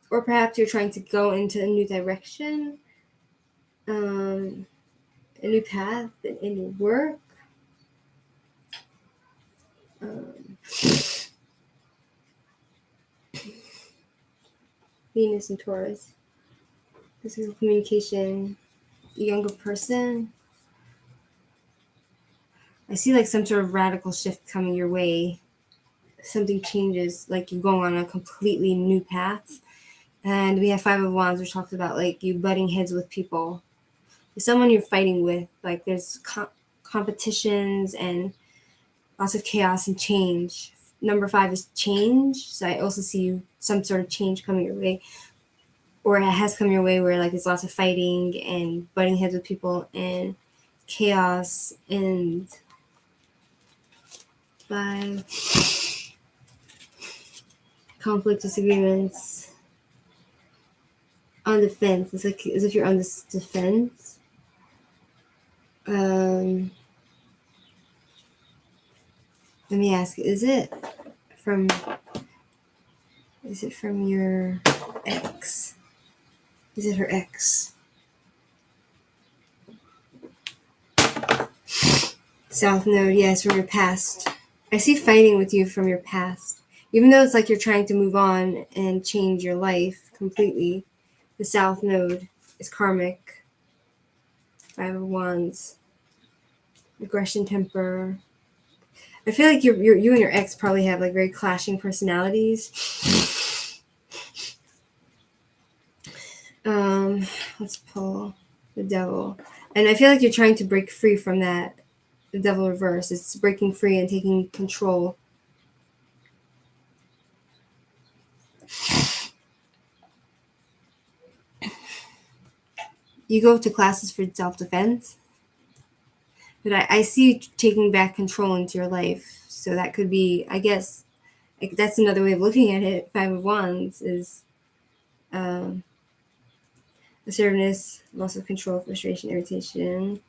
or perhaps you're trying to go into a new direction, a new path in your work. Venus and Taurus. Physical communication, a younger person. I see like some sort of radical shift coming your way. Something changes, like you're going on a completely new path. And we have Five of Wands, which talks about like you butting heads with people. There's someone you're fighting with. Like there's competitions and lots of chaos and change. Number 5 is change. So I also see some sort of change coming your way. Or it has come your way where like there's lots of fighting and butting heads with people and chaos and 5 conflict, disagreements, on the fence. It's like as if you're on this defense. Let me ask, is it from your ex? Is it her ex? South Node, yes, from your past. I see fighting with you from your past. Even though it's like you're trying to move on and change your life completely, the South Node is karmic. 5 of Wands. Aggression, temper. I feel like you and your ex probably have like very clashing personalities. Let's pull the Devil. And I feel like you're trying to break free from that. The Devil reverse. It's breaking free and taking control. You go to classes for self-defense. But I see you taking back control into your life. So that could be, I guess, like that's another way of looking at it. 5 of Wands is assertiveness, loss of control, frustration, irritation,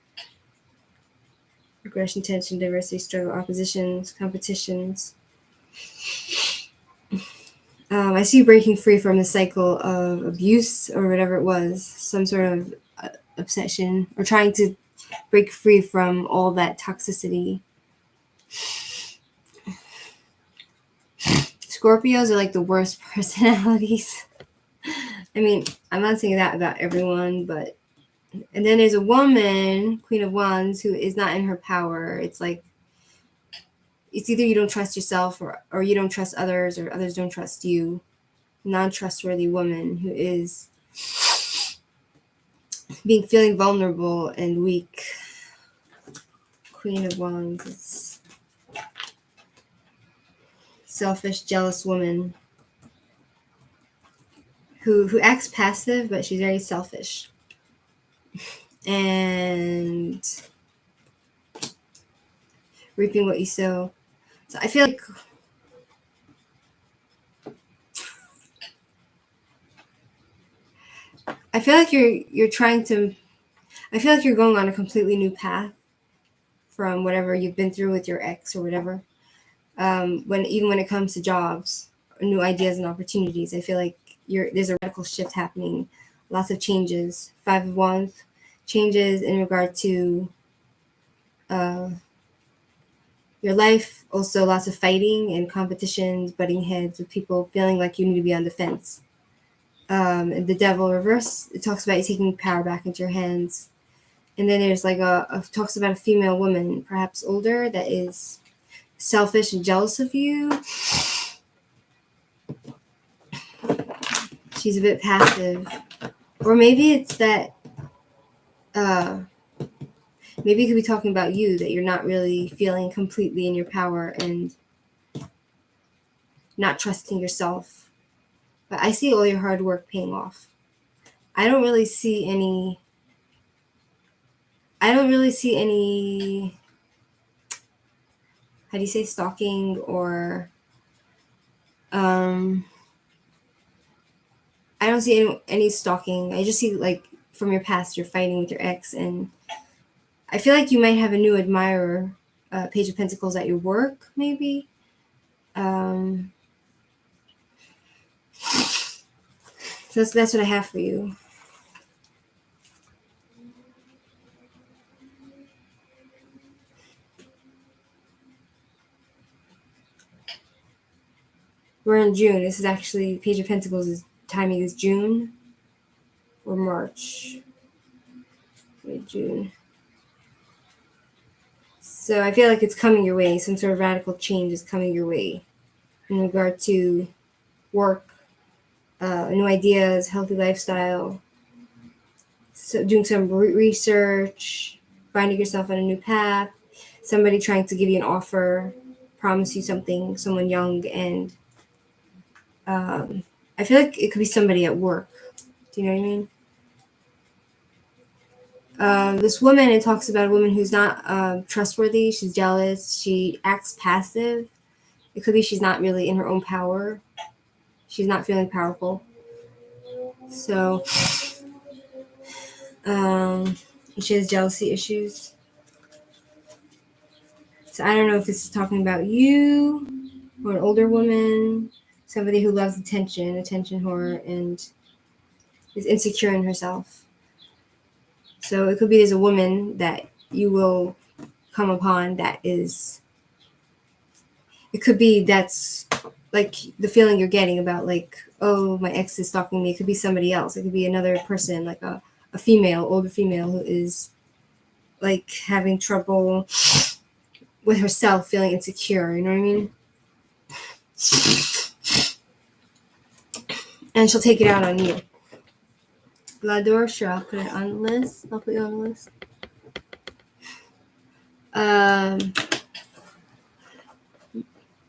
aggression, tension, diversity, struggle, oppositions, competitions. I see you breaking free from the cycle of abuse or whatever it was, some sort of obsession, or trying to break free from all that toxicity. Scorpios are like the worst personalities. I mean, I'm not saying that about everyone, but and then there's a woman, Queen of Wands, who is not in her power. It's like it's either you don't trust yourself or you don't trust others or others don't trust you. Non-trustworthy woman who is feeling vulnerable and weak. Queen of Wands. It's selfish, jealous woman who acts passive, but she's very selfish. And reaping what you sow. So I feel like you're trying to. I feel like you're going on a completely new path from whatever you've been through with your ex or whatever. When it comes to jobs, new ideas and opportunities, I feel like there's a radical shift happening. Lots of changes. 5 of Wands, changes in regard to your your life, also lots of fighting and competitions, butting heads with people, feeling like you need to be on the fence. And the devil reverse, it talks about you taking power back into your hands. And then there's like talks about a female woman, perhaps older, that is selfish and jealous of you. She's a bit passive. Or maybe it's that, maybe it could be talking about you, that you're not really feeling completely in your power and not trusting yourself. But I see all your hard work paying off. I don't really see any, how do you say, stalking or, I don't see any stalking. I just see, like, from your past, you're fighting with your ex, and I feel like you might have a new admirer, Page of Pentacles, at your work, maybe. So that's what I have for you. We're in June. This is actually, Page of Pentacles' timing is June or March. Wait, June. So I feel like it's coming your way. Some sort of radical change is coming your way in regard to work, new ideas, healthy lifestyle, so doing some research, finding yourself on a new path, somebody trying to give you an offer, promise you something, someone young, and I feel like it could be somebody at work. Do you know what I mean? This woman, it talks about a woman who's not trustworthy. She's jealous. She acts passive. It could be she's not really in her own power. She's not feeling powerful. So she has jealousy issues. So I don't know if this is talking about you or an older woman, somebody who loves attention whore, and is insecure in herself. So it could be there's a woman that you will come upon that is, it could be that's like the feeling you're getting about, like, oh, my ex is stalking me. It could be somebody else. It could be another person, like a female, older female, who is like having trouble with herself, feeling insecure, you know what I mean? And she'll take it out on you. Lador, sure, I'll put it on the list. I'll put you on the list.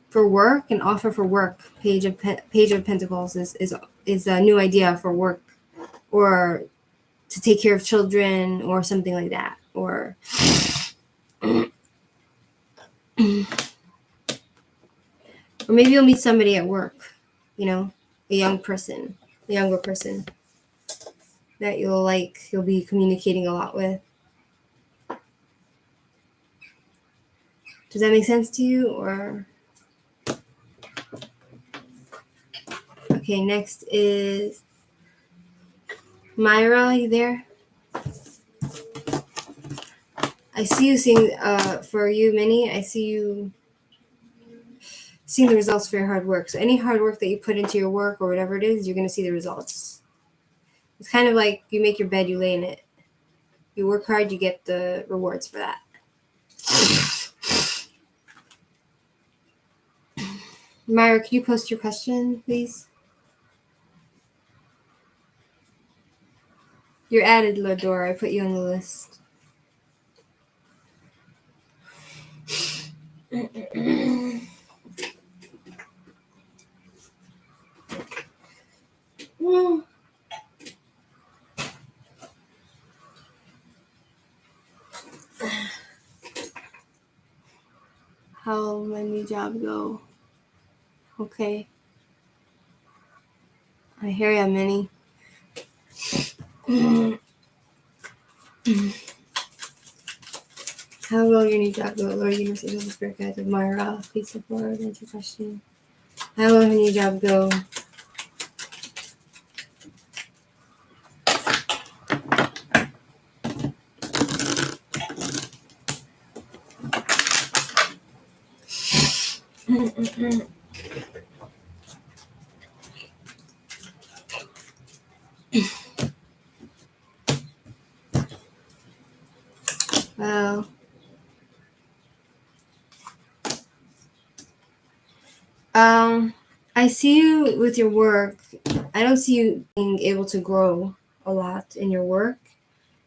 For work, an offer for work, Page of Pentacles is a new idea for work, or to take care of children, or something like that, or or maybe you'll meet somebody at work, you know, a younger person that you'll be communicating a lot with. Does that make sense to you? Or okay, next is Myra. You there? I see you seeing, for you, Minnie, I see you seeing the results for your hard work. So any hard work that you put into your work or whatever it is, you're going to see the results. It's kind of like you make your bed, you lay in it. You work hard, you get the rewards for that. Myra, can you post your question, please? You're added, Ladora. I put you on the list. How'll my new job go? Okay. I hear ya, Minnie. How will your new job go? Lord, Universe, Angels, and Spirit Guides of Myra, please support. Answer question. How will her new job go? Well, I see you with your work. I don't see you being able to grow a lot in your work.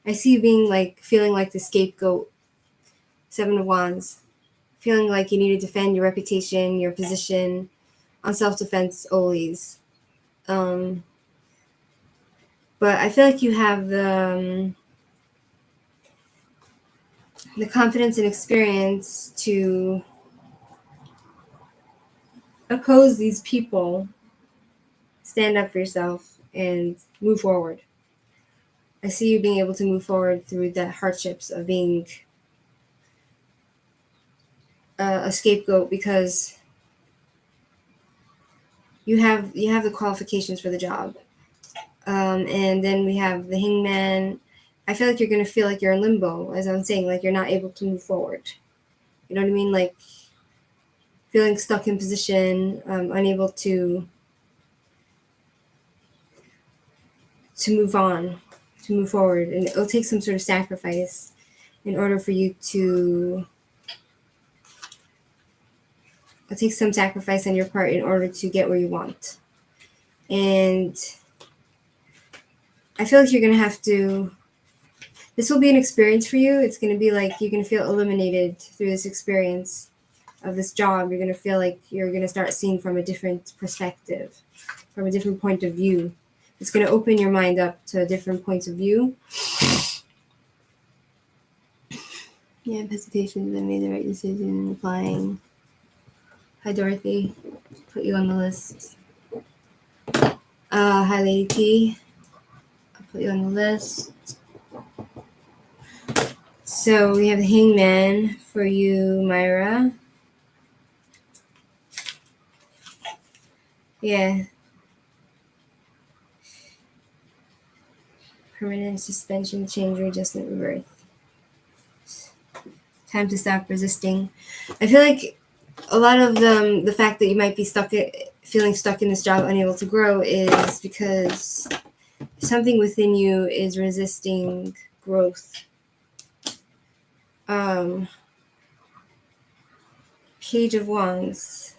I see you being like feeling like the scapegoat, Seven of Wands, feeling like you need to defend your reputation, your position on self defense always. Um, but I feel like you have the confidence and experience to oppose these people, stand up for yourself, and move forward. I see you being able to move forward through the hardships of being a scapegoat because you have the qualifications for the job. And then we have the Hangman. I feel like you're gonna feel like you're in limbo, as I was saying, like you're not able to move forward. You know what I mean? Like feeling stuck in position, unable to move on, to move forward, and it'll take some sort of sacrifice in order for you to. It'll take some sacrifice on your part in order to get where you want, and I feel like you're gonna have to. This will be an experience for you. It's gonna be like you're gonna feel eliminated through this experience of this job. You're gonna feel like you're gonna start seeing from a different perspective, from a different point of view. It's gonna open your mind up to different points of view. Yeah, hesitations. I made the right decision in applying. Hi, Dorothy. Put you on the list. Hi, Lady T. I'll put you on the list. So we have the Hangman for you, Myra. Yeah. Permanent suspension, change, readjustment, rebirth. Time to stop resisting. I feel like a lot of the fact that you might be feeling stuck in this job, unable to grow, is because something within you is resisting growth. Page of Wands.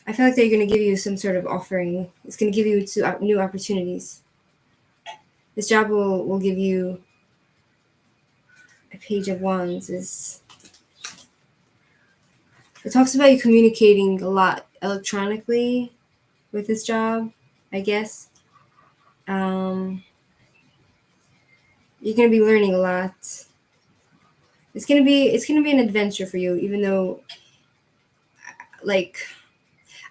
I feel like they're going to give you some sort of offering. It's going to give you new opportunities. This job will give you a Page of Wands. It talks about you communicating a lot electronically with this job, I guess. You're going to be learning a lot. It's going to be an adventure for you, even though like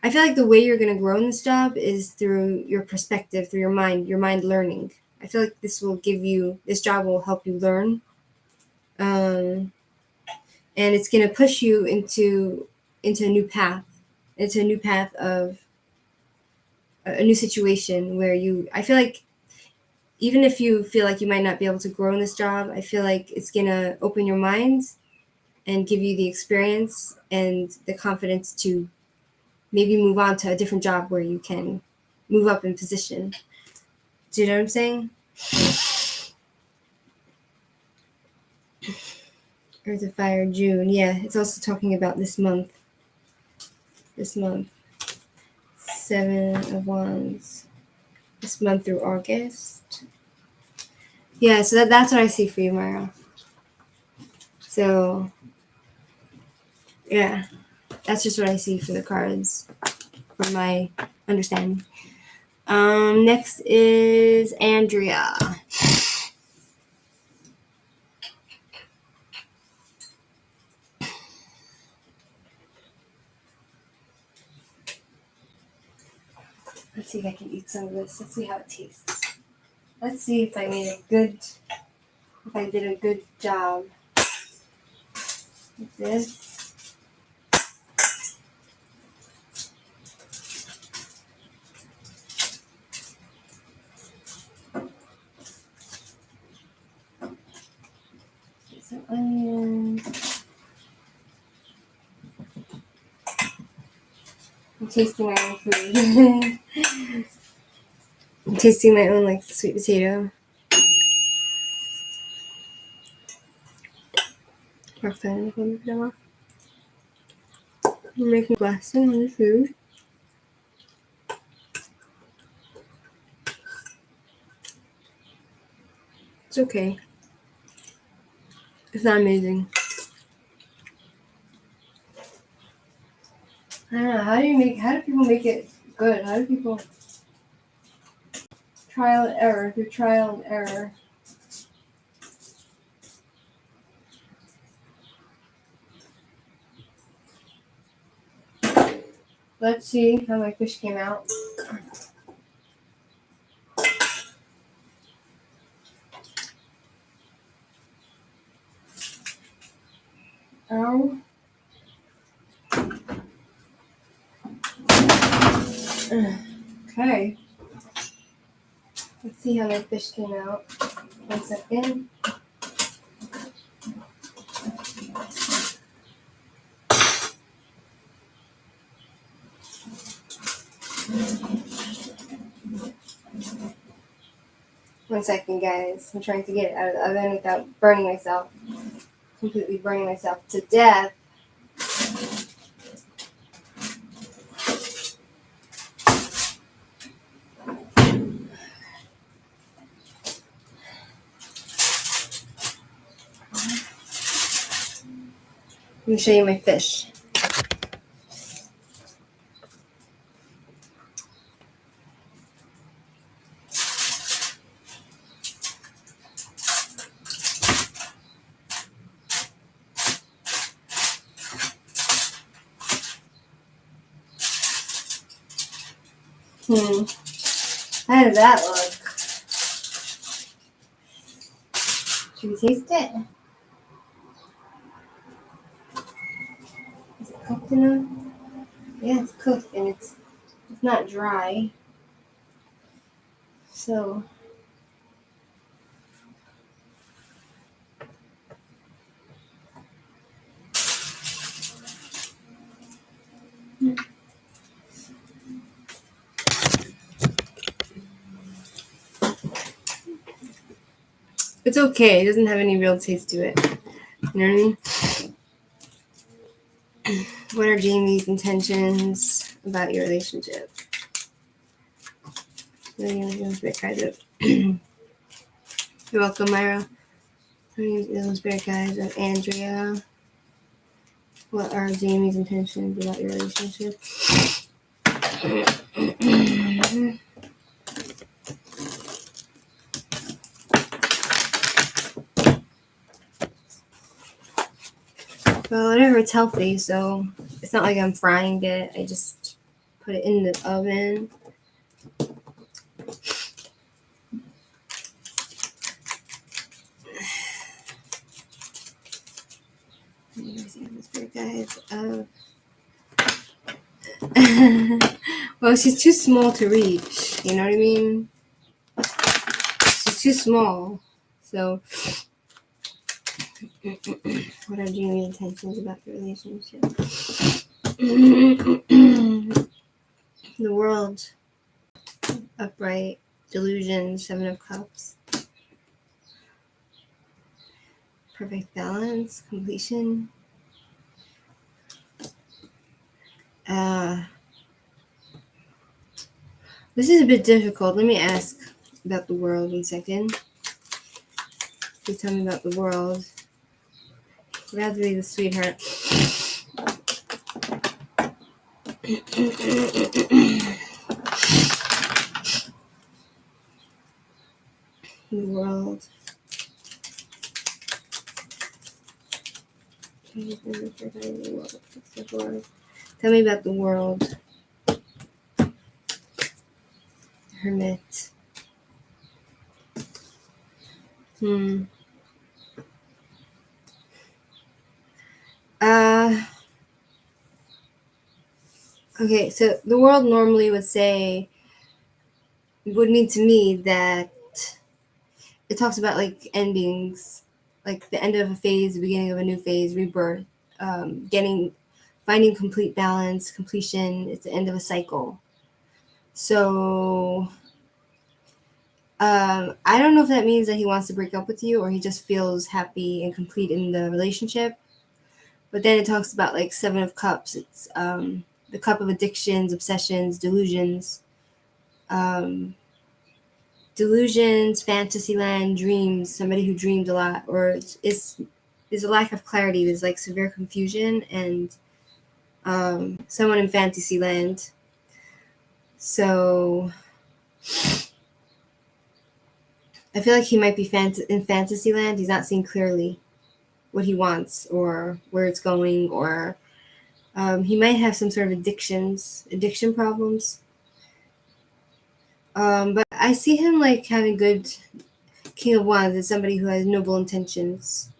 I feel like the way you're going to grow in this job is through your perspective, through your mind learning. I feel like this job will help you learn. And it's going to push you into a new path, of a new situation where I feel like even if you feel like you might not be able to grow in this job, I feel like it's going to open your mind and give you the experience and the confidence to maybe move on to a different job where you can move up in position. Do you know what I'm saying? Earth of Fire, June. Yeah, it's also talking about this month. Seven of Wands. This month through August. Yeah, so that's what I see for you, Myra. So, yeah, that's just what I see for the cards, from my understanding. Next is Andrea. Let's see if I can eat some of this. Let's see how it tastes. Let's see if I did a good job with this. Some onion. tasting my own food. I'm tasting my own like sweet potato. I'm making a blessing on the food. It's okay. It's not amazing. I don't know. How do people make it good? How do people trial and error through trial and error? Let's see how my fish came out. Oh. Okay. Let's see how my fish came out. 1 second. One second, guys. I'm trying to get it out of the oven without completely burning myself to death. Let me show you my fish. How does that look? Should we taste it? Is it cooked enough? Yeah, it's cooked and it's not dry. So it's okay. It doesn't have any real taste to it. You know what I mean? What are Jamie's intentions about your relationship? You're welcome, Myra. Spirit guides of Andrea. What are Jamie's intentions about your relationship? Well, whatever, it's healthy, so it's not like I'm frying it. I just put it in the oven. Guys, well, she's too small to reach. You know what I mean? She's too small. So, what are Jamie's intentions about the relationship? The world, upright, delusion, 7 of Cups, perfect balance, completion. This is a bit difficult. Let me ask about the world 1 second. Please tell me about the world. Rather be the sweetheart. The world. Tell me about the world. Hermit. Okay, so the world normally would mean to me that it talks about like endings, like the end of a phase, the beginning of a new phase, rebirth, finding complete balance, completion. It's the end of a cycle. So I don't know if that means that he wants to break up with you or he just feels happy and complete in the relationship. But then it talks about like Seven of Cups. It's the cup of addictions, obsessions, delusions. Delusions, fantasy land, dreams, somebody who dreamed a lot, or is a lack of clarity. There's like severe confusion and someone in fantasy land. So I feel like he might be in fantasy land. He's not seeing clearly what he wants or where it's going, or he might have some sort of addiction problems. But I see him like having good King of Wands is somebody who has noble intentions.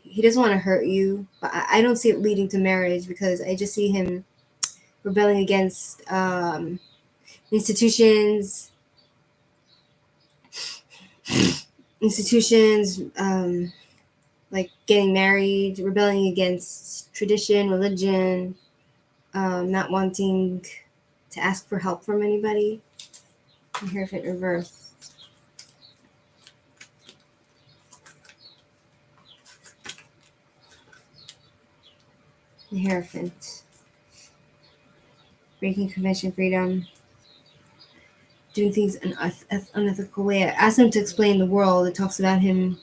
He doesn't want to hurt you, but I don't see it leading to marriage because I just see him rebelling against institutions, like getting married, rebelling against tradition, religion, not wanting to ask for help from anybody. And here if it reversed. The Hierophant. Breaking convention, freedom. Doing things in an unethical way. I asked him to explain the world. It talks about him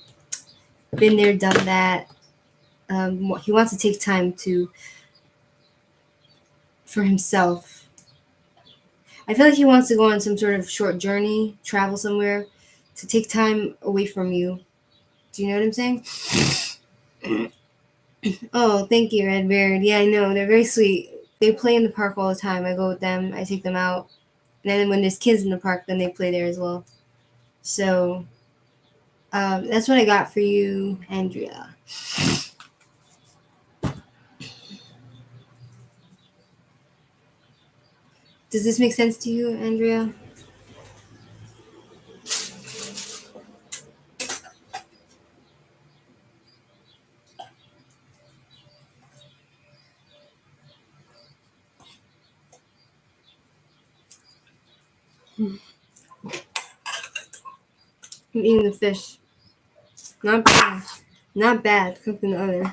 been there, done that. He wants to take time for himself. I feel like he wants to go on some sort of short journey, travel somewhere, to take time away from you. Do you know what I'm saying? Oh, thank you, Redbeard. Yeah, I know. They're very sweet. They play in the park all the time. I go with them. I take them out. And then when there's kids in the park, then they play there as well. So that's what I got for you, Andrea. Does this make sense to you, Andrea? I'm eating the fish. Not bad. Not bad. Cooked in the oven.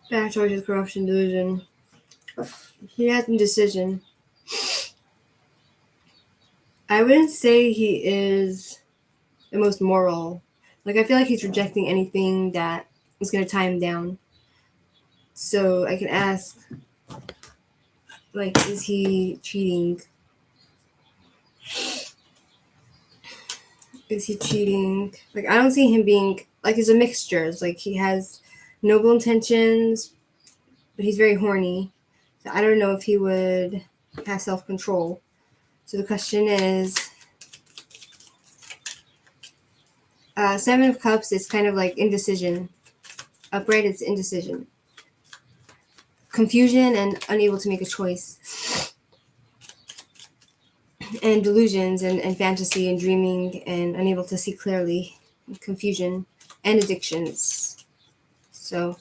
Bad choices, corruption, delusion. He has indecision. I wouldn't say he is the most moral. Like, I feel like he's rejecting anything that is going to tie him down. So I can ask, like, is he cheating? Is he cheating? Like, I don't see him being, like, it's a mixture. It's like he has noble intentions, but he's very horny. So I don't know if he would have self-control. So the question is, Seven of Cups is kind of like indecision. Upright, it's indecision. Confusion and unable to make a choice. And delusions and fantasy and dreaming and unable to see clearly. And confusion and addictions. So,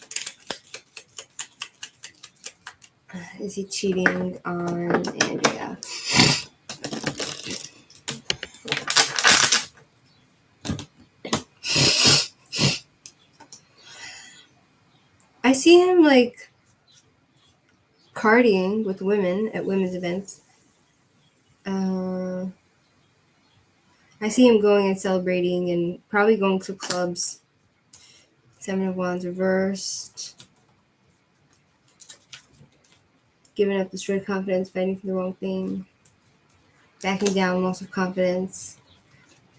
is he cheating on Andrea? I see him like partying with women at women's events. I see him going and celebrating and probably going to clubs. Seven of Wands reversed. Giving up, destroyed confidence, fighting for the wrong thing. Backing down, loss of confidence.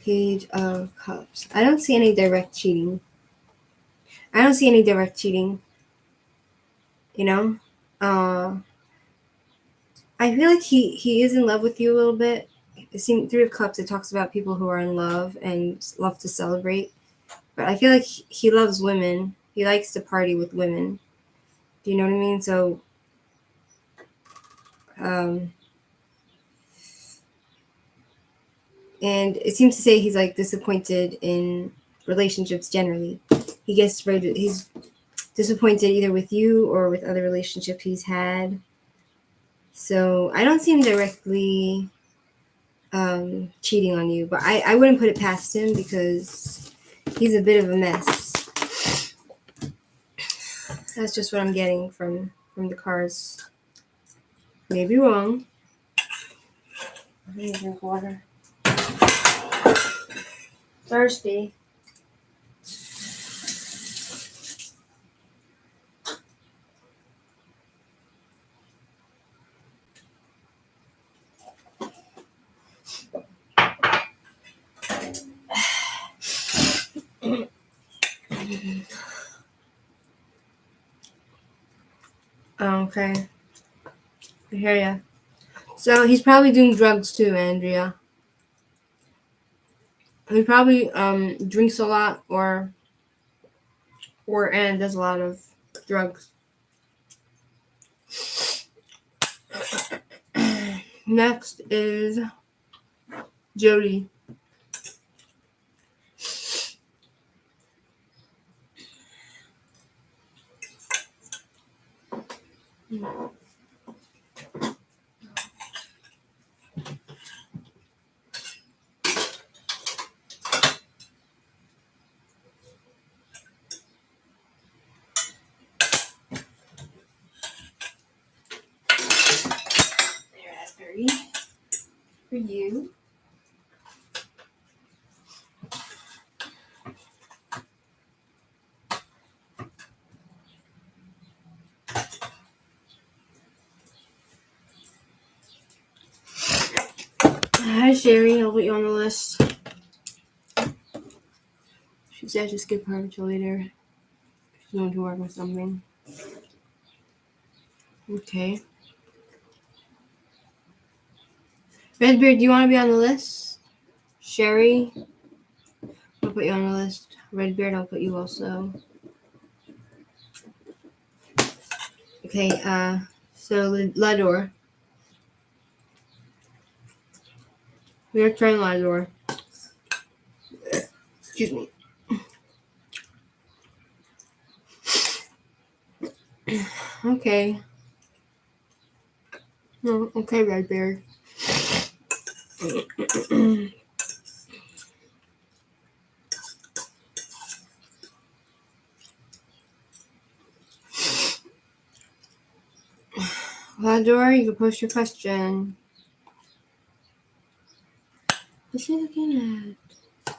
Page of Cups. I don't see any direct cheating. You know? I feel like he is in love with you a little bit. Three of Cups, it talks about people who are in love and love to celebrate. But I feel like he loves women. He likes to party with women. Do you know what I mean? So And it seems to say he's like disappointed in relationships generally. He's disappointed either with you or with other relationships he's had. So I don't see him directly cheating on you, but I wouldn't put it past him because he's a bit of a mess. That's just what I'm getting from the cards. Maybe wrong. I need to drink water. Thirsty. Okay. I hear ya. So he's probably doing drugs too, Andrea. He probably drinks a lot and does a lot of drugs. Next is Jody. Raspberry for you. Hi, Sherry. I'll put you on the list. She said to skip her until later. She's going to work with something. Okay. Redbeard, do you want to be on the list? Sherry, I'll put you on the list. Redbeard, I'll put you also. Okay, so Lador. Your turn, Lador. Excuse me. Okay. No, okay, Redbeard. Lador, you can post your question. What's she looking at?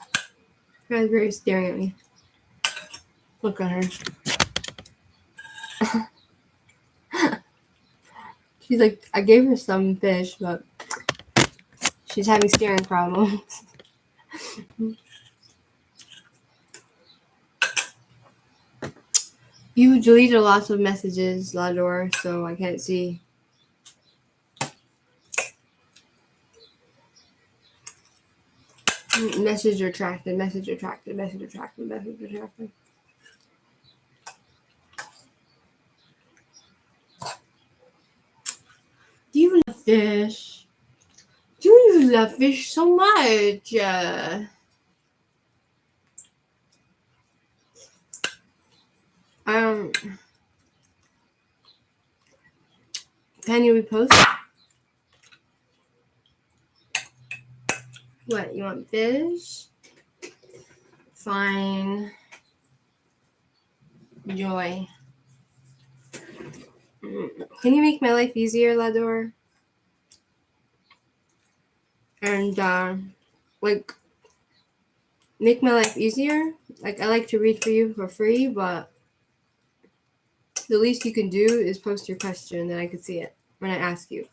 Redbeard's staring at me. Look at her. She's like, I gave her some fish, but she's having staring problems. You deleted lots of messages, Lador, so I can't see. Message retracted, message retracted, message retracted, message retracted. Do you love fish? Do you love fish so much? Can you repost? What, you want fish? Fine. Joy. Can you make my life easier, Lador? And, make my life easier? Like, I like to read for you for free, but the least you can do is post your question, and then I could see it when I ask you.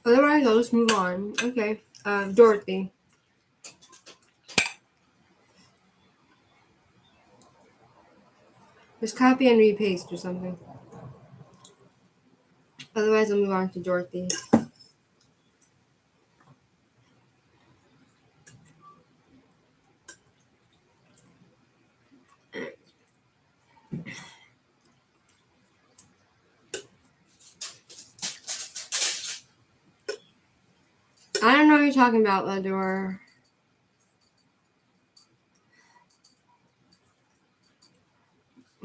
Otherwise, I'll just move on. Okay. Dorothy. Just copy and repaste or something. Otherwise, I'll move on to Dorothy. I don't know what you're talking about, Lador.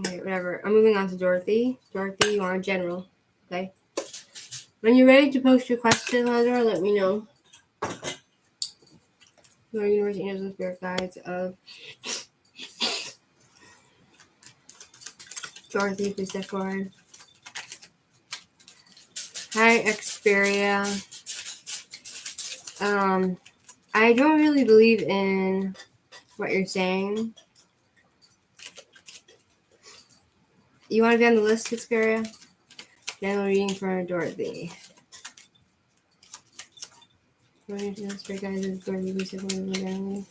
Okay, whatever. I'm moving on to Dorothy. Dorothy, you are a general. Okay. When you're ready to post your question, Lador, let me know. Your universe, angels, and spirit guides of Dorothy, please step forward. Hi, Xperia. I don't really believe in what you're saying. You want to be on the list, Xperia? General reading for Dorothy. Spirit guides of Dorothy, please step forward.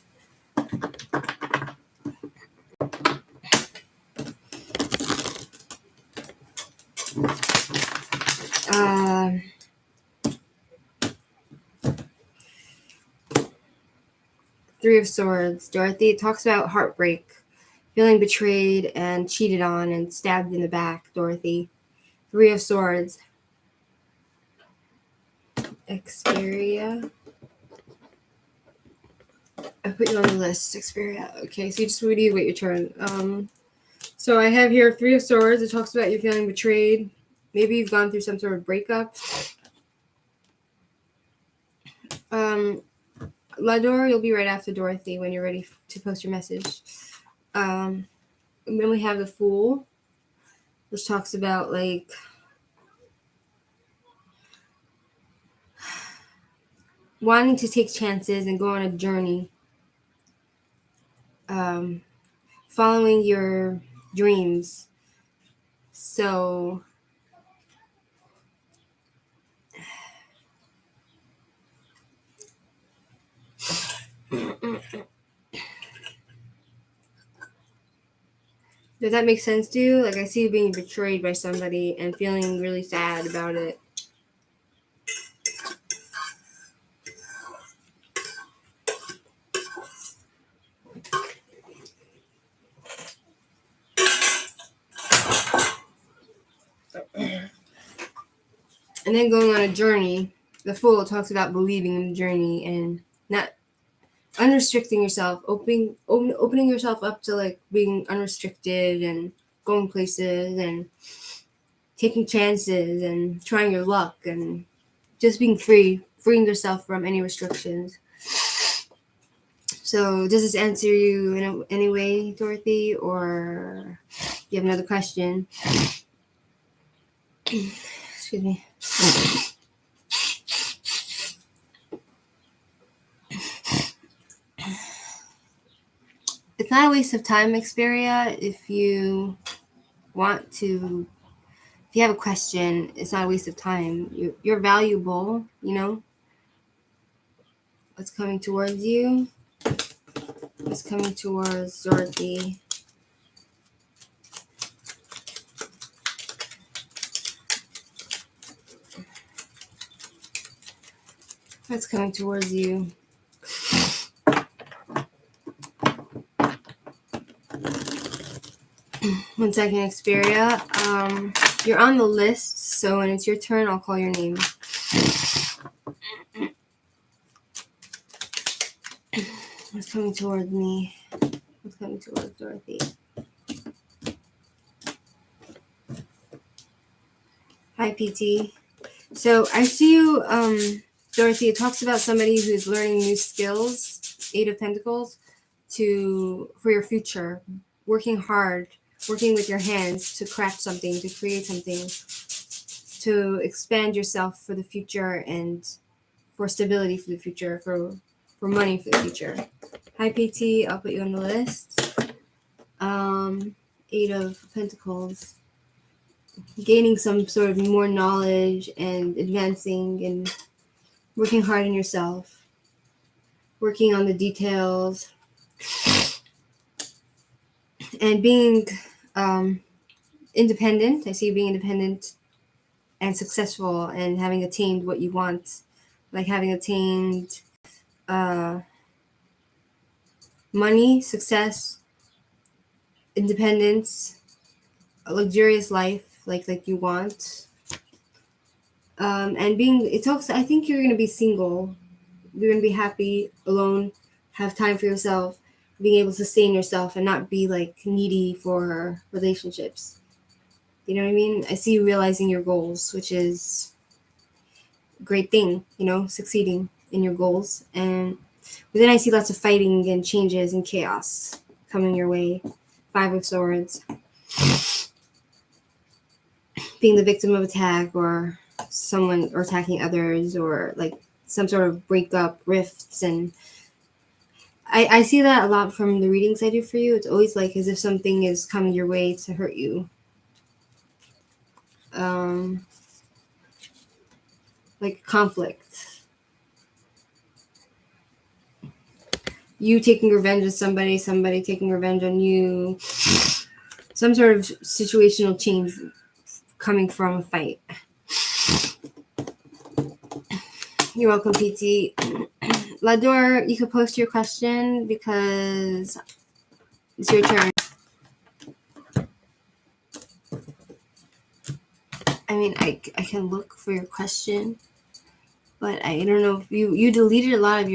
Three of Swords. Dorothy, it talks about heartbreak, feeling betrayed and cheated on and stabbed in the back. Dorothy. Three of Swords. Xperia. I put you on the list, Xperia. Okay, so you just need to wait your turn. So I have here Three of Swords. It talks about you feeling betrayed. Maybe you've gone through some sort of breakup. Lador, you'll be right after Dorothy when you're ready to post your message. And then we have the Fool, which talks about like wanting to take chances and go on a journey, following your dreams. So does that make sense to you? Like, I see you being betrayed by somebody and feeling really sad about it. And then going on a journey. The Fool talks about believing in the journey and not unrestricting yourself, opening yourself up to like being unrestricted and going places and taking chances and trying your luck and just being freeing yourself from any restrictions. So does this answer you in any way, Dorothy, or you have another question? Excuse me. It's not a waste of time, Xperia, if you want to. If you have a question, it's not a waste of time. You're valuable, you know. What's coming towards you? What's coming towards Dorothy? What's coming towards you? One second, Xperia. You're on the list, so when it's your turn, I'll call your name. What's coming towards me? What's coming towards Dorothy? Hi, PT. So I see you, Dorothy. It talks about somebody who's learning new skills. Eight of Pentacles for your future, working hard, working with your hands to craft something, to create something, to expand yourself for the future and for stability for the future, for money for the future. Hi, PT. I'll put you on the list. Eight of Pentacles. Gaining some sort of more knowledge and advancing and working hard on yourself, working on the details, and being independent. I see you being independent and successful and having attained what you want, like having attained money, success, independence, a luxurious life like you want. And being, it talks, I think you're going to be single You're going to be happy alone, have time for yourself, being able to sustain yourself and not be like needy for relationships. You know what I mean? I see you realizing your goals, which is a great thing, succeeding in your goals. But then I see lots of fighting and changes and chaos coming your way. 5 of Swords. Being the victim of attack or someone or attacking others or like some sort of breakup, rifts, and I see that a lot from the readings I do for you. It's always like as if something is coming your way to hurt you. Like conflict. You taking revenge on somebody, somebody taking revenge on you. Some sort of situational change coming from a fight. You're welcome, PT. Lador, you could post your question because it's your turn. I mean, I can look for your question, but I don't know if you deleted a lot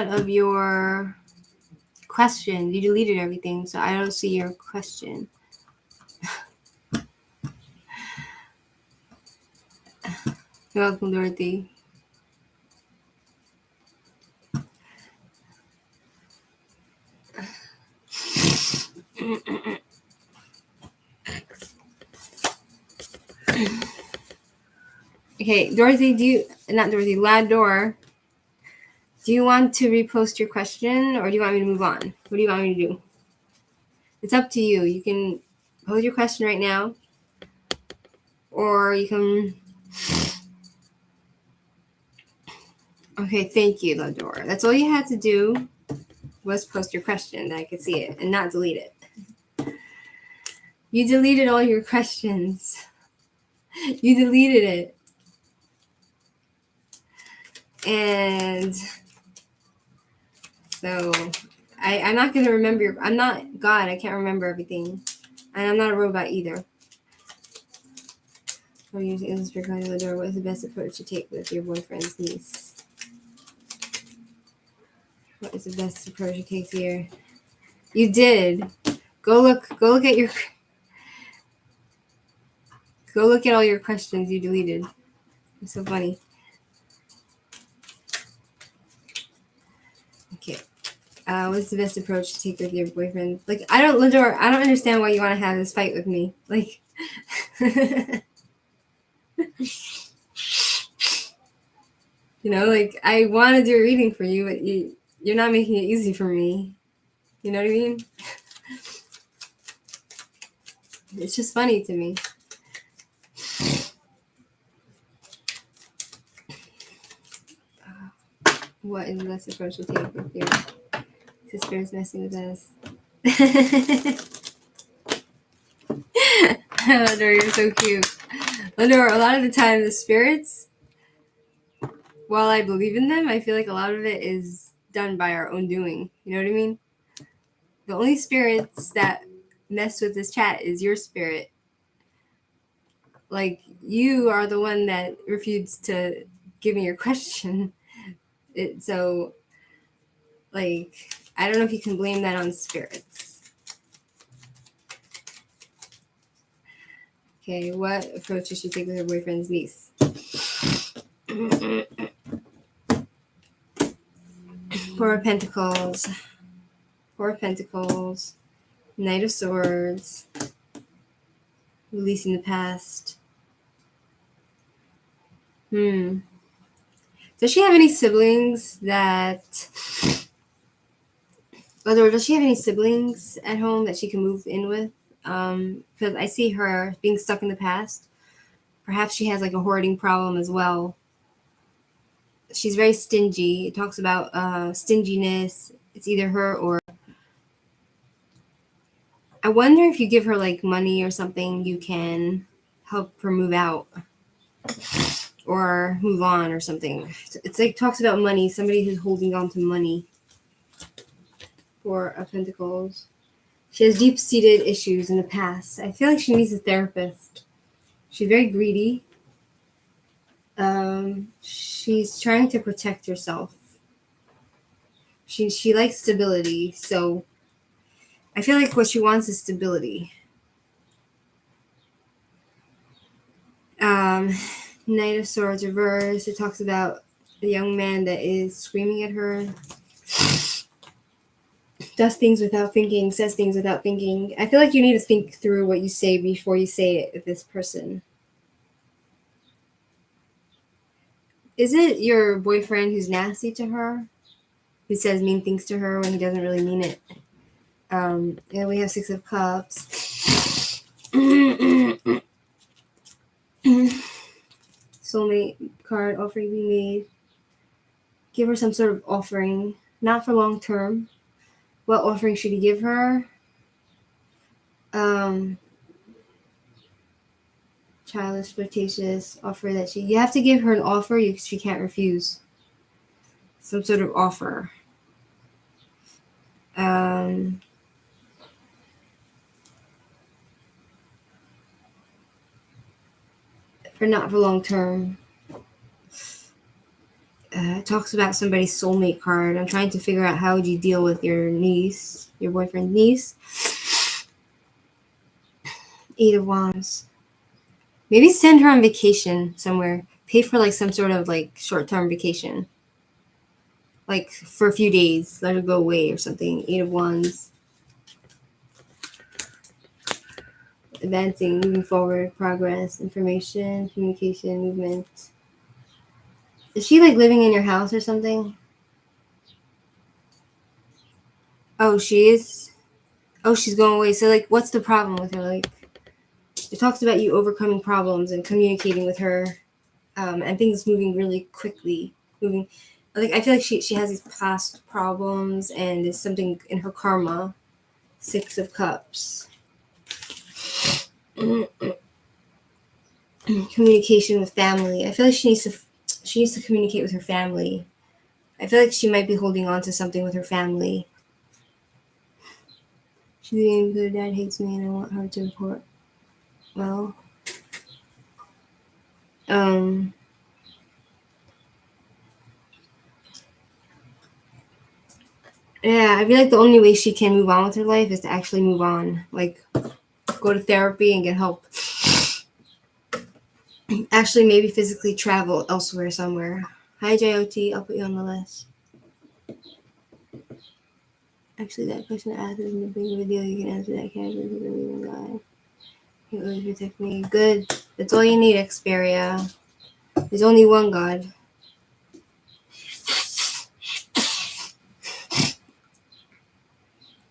of your question. You deleted everything, so I don't see your question. You're welcome, Dorothy. Okay, Dorothy, Lador, do you want to repost your question or do you want me to move on? What do you want me to do? It's up to you. You can pose your question right now or you can... Okay, thank you, Lador. That's all you had to do was post your question that I could see it and not delete it. You deleted all your questions. You deleted it. And so I'm not going to remember. I'm not God. I can't remember everything. And I'm not a robot either. What is the best approach to take with your boyfriend's niece? What is the best approach to take here? You did. Go look at your... Go look at all your questions you deleted. It's so funny. Okay. What's the best approach to take with your boyfriend? Like, I don't understand why you want to have this fight with me. Like, like, I want to do a reading for you, but you're not making it easy for me. You know what I mean? It's just funny to me. What is the best approach to take with your sister's messing with us? Lenore, you're so cute. Lenore, a lot of the time the spirits, while I believe in them, I feel like a lot of it is done by our own doing. You know what I mean? The only spirits that mess with this chat is your spirit. Like, you are the one that refused to give me your question. So, like, I don't know if you can blame that on spirits. Okay, what approach should she take with her boyfriend's niece? Four of Pentacles. Knight of Swords. Releasing the past. Does she have any siblings does she have any siblings at home that she can move in with? Because I see her being stuck in the past. Perhaps she has like a hoarding problem as well. She's very stingy. It talks about stinginess. It's either her or... I wonder if you give her like money or something, you can help her move out or move on or something. It's like talks about money, somebody who's holding on to money. Four of Pentacles. She has deep-seated issues in the past. I feel like she needs a therapist. She's very greedy. She's trying to protect herself. She likes stability, so I feel like what she wants is stability. Knight of Swords reverse. It talks about the young man that is screaming at her, does things without thinking, says things without thinking. I feel like you need to think through what you say before you say it with this person. Is it your boyfriend who's nasty to her? Who says mean things to her when he doesn't really mean it? And we have Six of Cups. Soulmate card offering being made. Give her some sort of offering, not for long term. What offering should he give her? Childish, flirtatious offer that you have to give her an offer she can't refuse. Some sort of offer. For not for long term. It talks about somebody's soulmate card. I'm trying to figure out how would you deal with your niece, your boyfriend's niece. Eight of Wands. Maybe send her on vacation somewhere. Pay for like some sort of like short-term vacation. Like for a few days. Let her go away or something. Eight of Wands. Advancing, moving forward, progress, information, communication, movement. Is she like living in your house or something? Oh, she is? Oh, she's going away. So like what's the problem with her? Like it talks about you overcoming problems and communicating with her, and things moving really quickly. Moving, like I feel like she has these past problems and there's something in her karma. Six of Cups. Communication with family. I feel like she needs to communicate with her family. I feel like she might be holding on to something with her family. She's getting good. Dad hates me, and I want her to report. Well, yeah, I feel like the only way she can move on with her life is to actually move on. Like, go to therapy and get help. Actually, maybe physically travel elsewhere somewhere. Hi, JOT. I'll put you on the list. Actually, that question I asked isn't a big of a deal. You can answer that casually because I'm even God. You always protect me. Good. That's all you need, Xperia. There's only one God.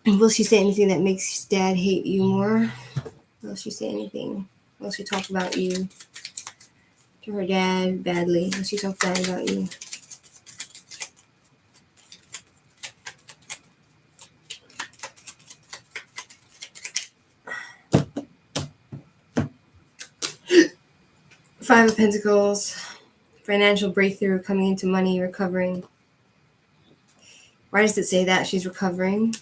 Will she say anything that makes Dad hate you more? Will she say anything? Will she talk about you to her dad badly? Will she talk bad about you? Five of Pentacles. Financial breakthrough, coming into money, recovering. Why does it say that? She's recovering.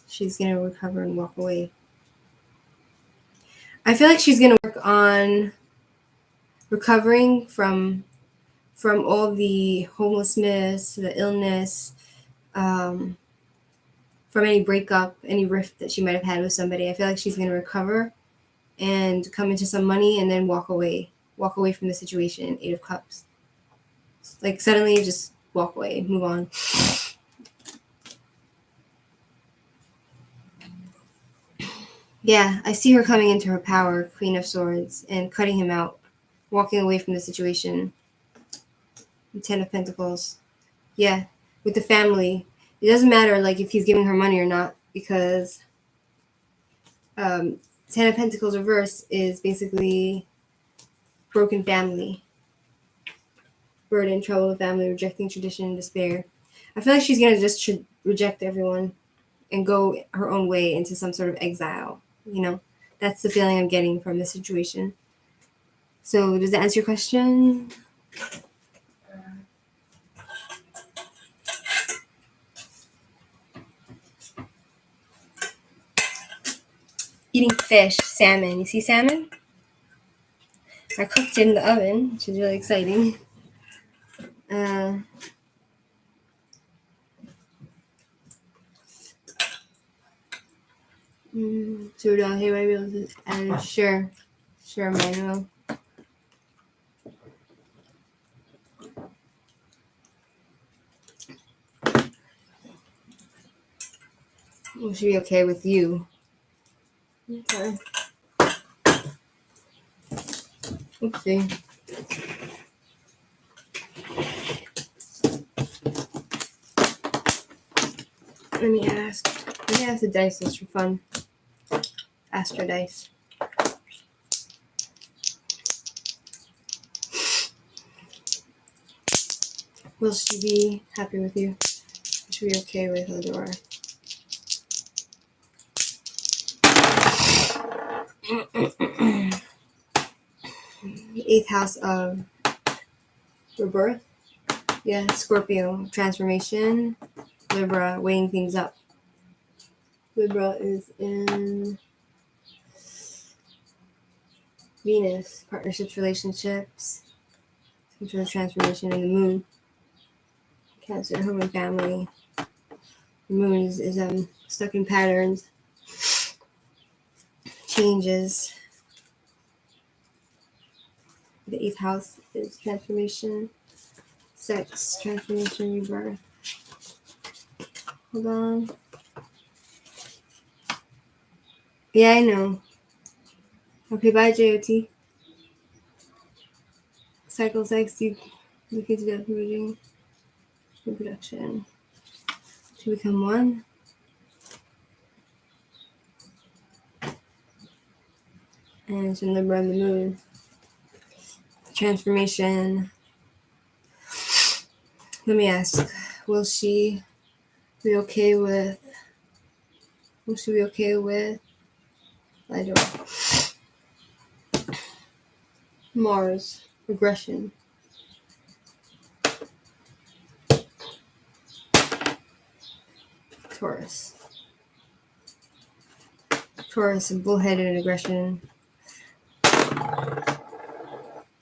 She's going to recover and walk away. I feel like she's going to work on recovering from all the homelessness, the illness, from any breakup, any rift that she might have had with somebody. I feel like she's going to recover and come into some money and then walk away from the situation. Eight of Cups. Like suddenly just walk away, move on. Yeah, I see her coming into her power, Queen of Swords, and cutting him out, walking away from the situation. Ten of Pentacles. Yeah, with the family. It doesn't matter like if he's giving her money or not, because Ten of Pentacles reverse is basically broken family. Burden, trouble in family, rejecting tradition, and despair. I feel like she's going to just reject everyone and go her own way into some sort of exile. You know, that's the feeling I'm getting from this situation. So does that answer your question? Eating fish, salmon. You see salmon? I cooked it in the oven, which is really exciting. So down here, I will and sure, Manuel. It should be okay with you. Okay. Oopsie. Let me ask the dice just for fun. Astro dice. Will she be happy with you? Should be okay with Eldora. The 8th house of rebirth. Yeah, Scorpio, transformation. Libra, weighing things up. Libra is in Venus, partnerships, relationships, some sort of transformation in the moon. Cancer, home and family. The moon is stuck in patterns, changes. The 8th house is transformation, sex, transformation, rebirth. Hold on. Yeah, I know. Okay, bye, JOT. Cycle, sex, deep, look into death, merging, reproduction. To become one. And it's in Libra and the moon. Transformation. Let me ask, will she be okay with I don't know. Mars, regression. Taurus, and bullheaded aggression.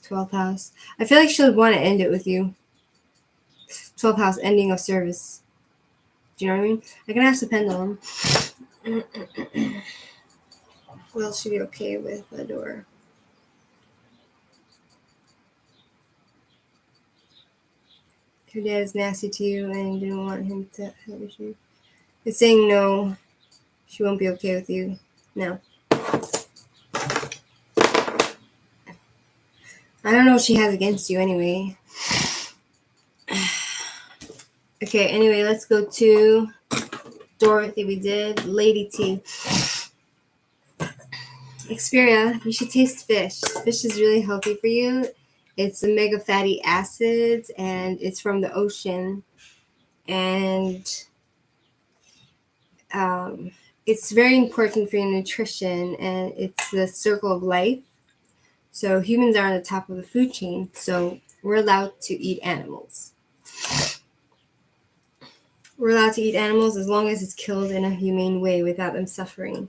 12th house. I feel like she'll want to end it with you. 12th house, ending of service. Do you know what I mean? I can ask the pendulum. Will she be okay with the door? Her dad is nasty to you and you didn't want him to have issues. It's saying no. She won't be okay with you. No. I don't know what she has against you anyway. Okay, anyway, let's go to Dorothy. We did Lady T. Xperia, you should taste fish. Fish is really healthy for you. It's omega fatty acids and it's from the ocean. And it's very important for your nutrition and it's the circle of life. So humans are on the top of the food chain. So we're allowed to eat animals. We're allowed to eat animals as long as it's killed in a humane way without them suffering.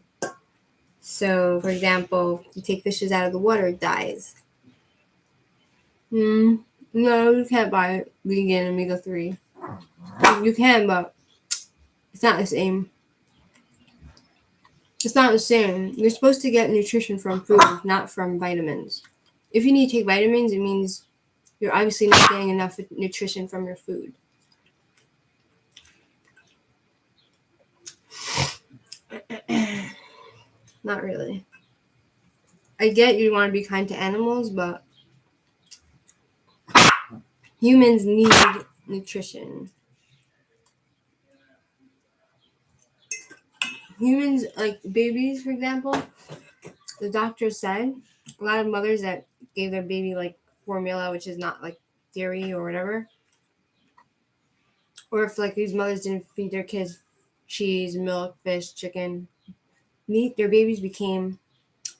So, for example, you take fishes out of the water, it dies. No, you can't buy vegan omega-3. You can, but it's not the same. It's not the same. You're supposed to get nutrition from food, not from vitamins. If you need to take vitamins, it means you're obviously not getting enough nutrition from your food. Not really. I get you want to be kind to animals, but humans need nutrition. Humans, like babies, for example, the doctor said a lot of mothers that gave their baby like formula, which is not like dairy or whatever, or if like these mothers didn't feed their kids cheese, milk, fish, chicken, meat, their babies became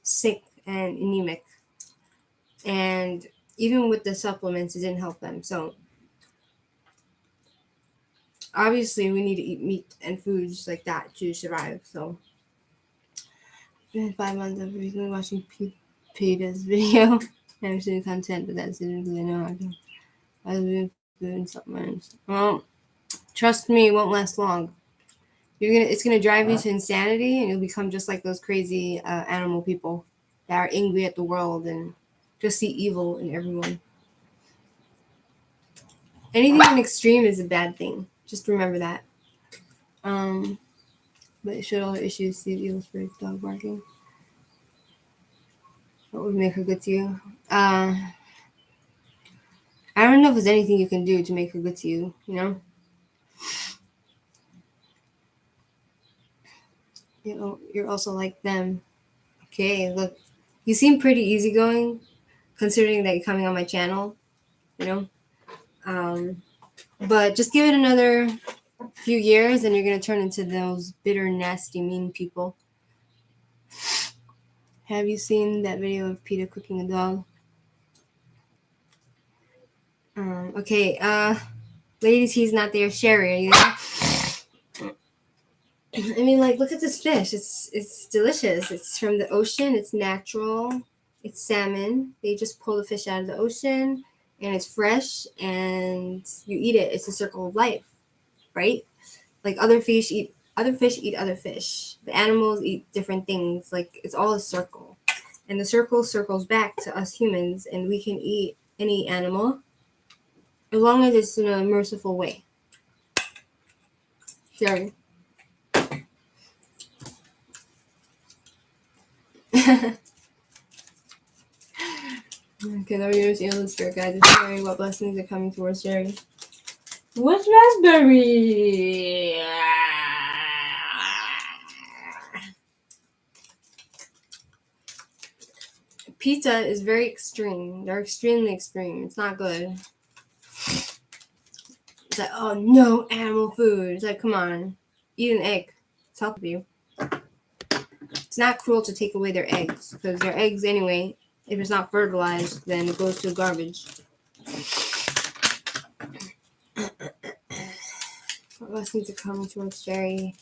sick and anemic. And even with the supplements, it didn't help them. So obviously we need to eat meat and foods like that to survive. So in 5 months I've recently watching Peter's video. I'm seeing content, but that's it because I know how to. I was doing food and supplements. Well, trust me, it won't last long. It's gonna drive you to insanity, and you'll become just like those crazy animal people that are angry at the world and just see evil in everyone. Anything in extreme is a bad thing. Just remember that. But should all her issues see evil spirits, dog barking? What would make her good to you? I don't know if there's anything you can do to make her good to you. You know. You're also like them. Okay, look, you seem pretty easygoing, considering that you're coming on my channel. You know. But just give it another few years, and you're gonna turn into those bitter, nasty, mean people. Have you seen that video of PETA cooking a dog? Okay, ladies, he's not there. Sherry, are you there? I mean, like, look at this fish. It's delicious. It's from the ocean. It's natural. It's salmon. They just pull the fish out of the ocean, and it's fresh, and you eat it. It's a circle of life, right? Like other fish eat other fish. The animals eat different things. Like it's all a circle, and the circle circles back to us humans, and we can eat any animal as long as it's in a merciful way. Sorry. Okay, now we're going to the spirit guide. Just sharing what blessings are coming towards Jerry. What's raspberry? Pizza is very extreme. They're extremely extreme. It's not good. It's like, oh, no animal food. It's like, come on. Eat an egg. It's healthy for you. It's not cruel to take away their eggs, because their eggs, anyway, if it's not fertilized, then it goes to garbage. What blessings are coming towards Jerry?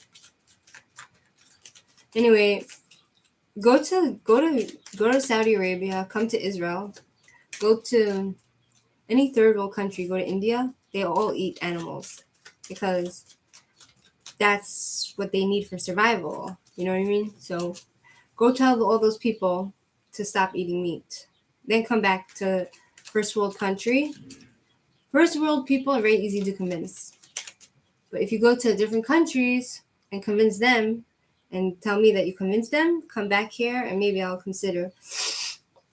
Anyway, go to Saudi Arabia, come to Israel, go to any third world country, go to India. They all eat animals because that's what they need for survival. You know what I mean? So go tell all those people to stop eating meat. Then come back to first world country. First world people are very easy to convince. But if you go to different countries and convince them and tell me that you convinced them, come back here and maybe I'll consider.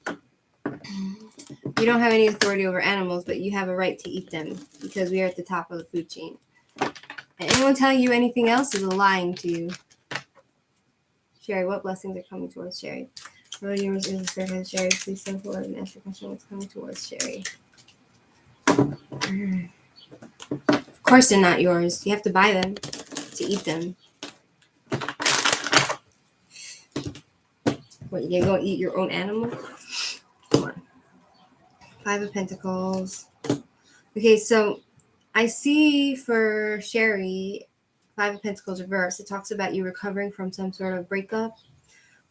You don't have any authority over animals, but you have a right to eat them because we are at the top of the food chain. And anyone telling you anything else is lying to you. Sherry, what blessings are coming towards Sherry? Lord, you is the Sherry. Please step forward and ask your question. What's coming towards Sherry? Of course they're not yours. You have to buy them to eat them. What, you're going to eat your own animal? Come on. 5 of Pentacles. Okay, so I see for Sherry, 5 of Pentacles reverse. It talks about you recovering from some sort of breakup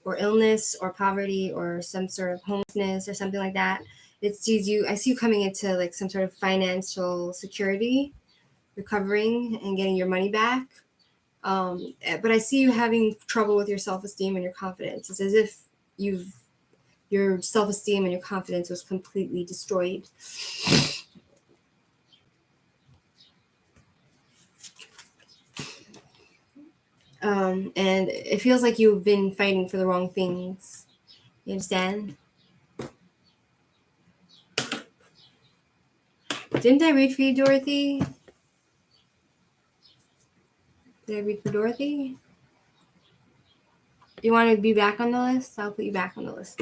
or illness or poverty or some sort of homelessness or something like that. I see you coming into like some sort of financial security, recovering and getting your money back. But I see you having trouble with your self-esteem and your confidence. It's as if your self-esteem and your confidence was completely destroyed. And it feels like you've been fighting for the wrong things. You understand? Didn't I read for you, Dorothy? Did I read for Dorothy? You want to be back on the list? I'll put you back on the list.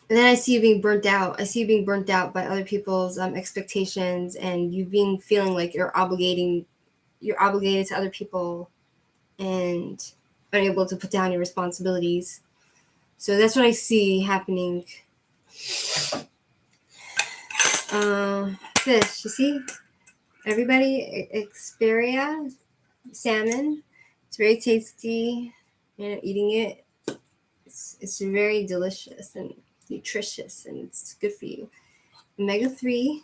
And then I see you being burnt out. I see you being burnt out by other people's expectations, and you feeling like you're obligated to other people and unable to put down your responsibilities. So that's what I see happening. Fish, you see? Everybody, Xperia, salmon. It's very tasty. Eating it. It's very delicious and nutritious, and it's good for you. Omega-3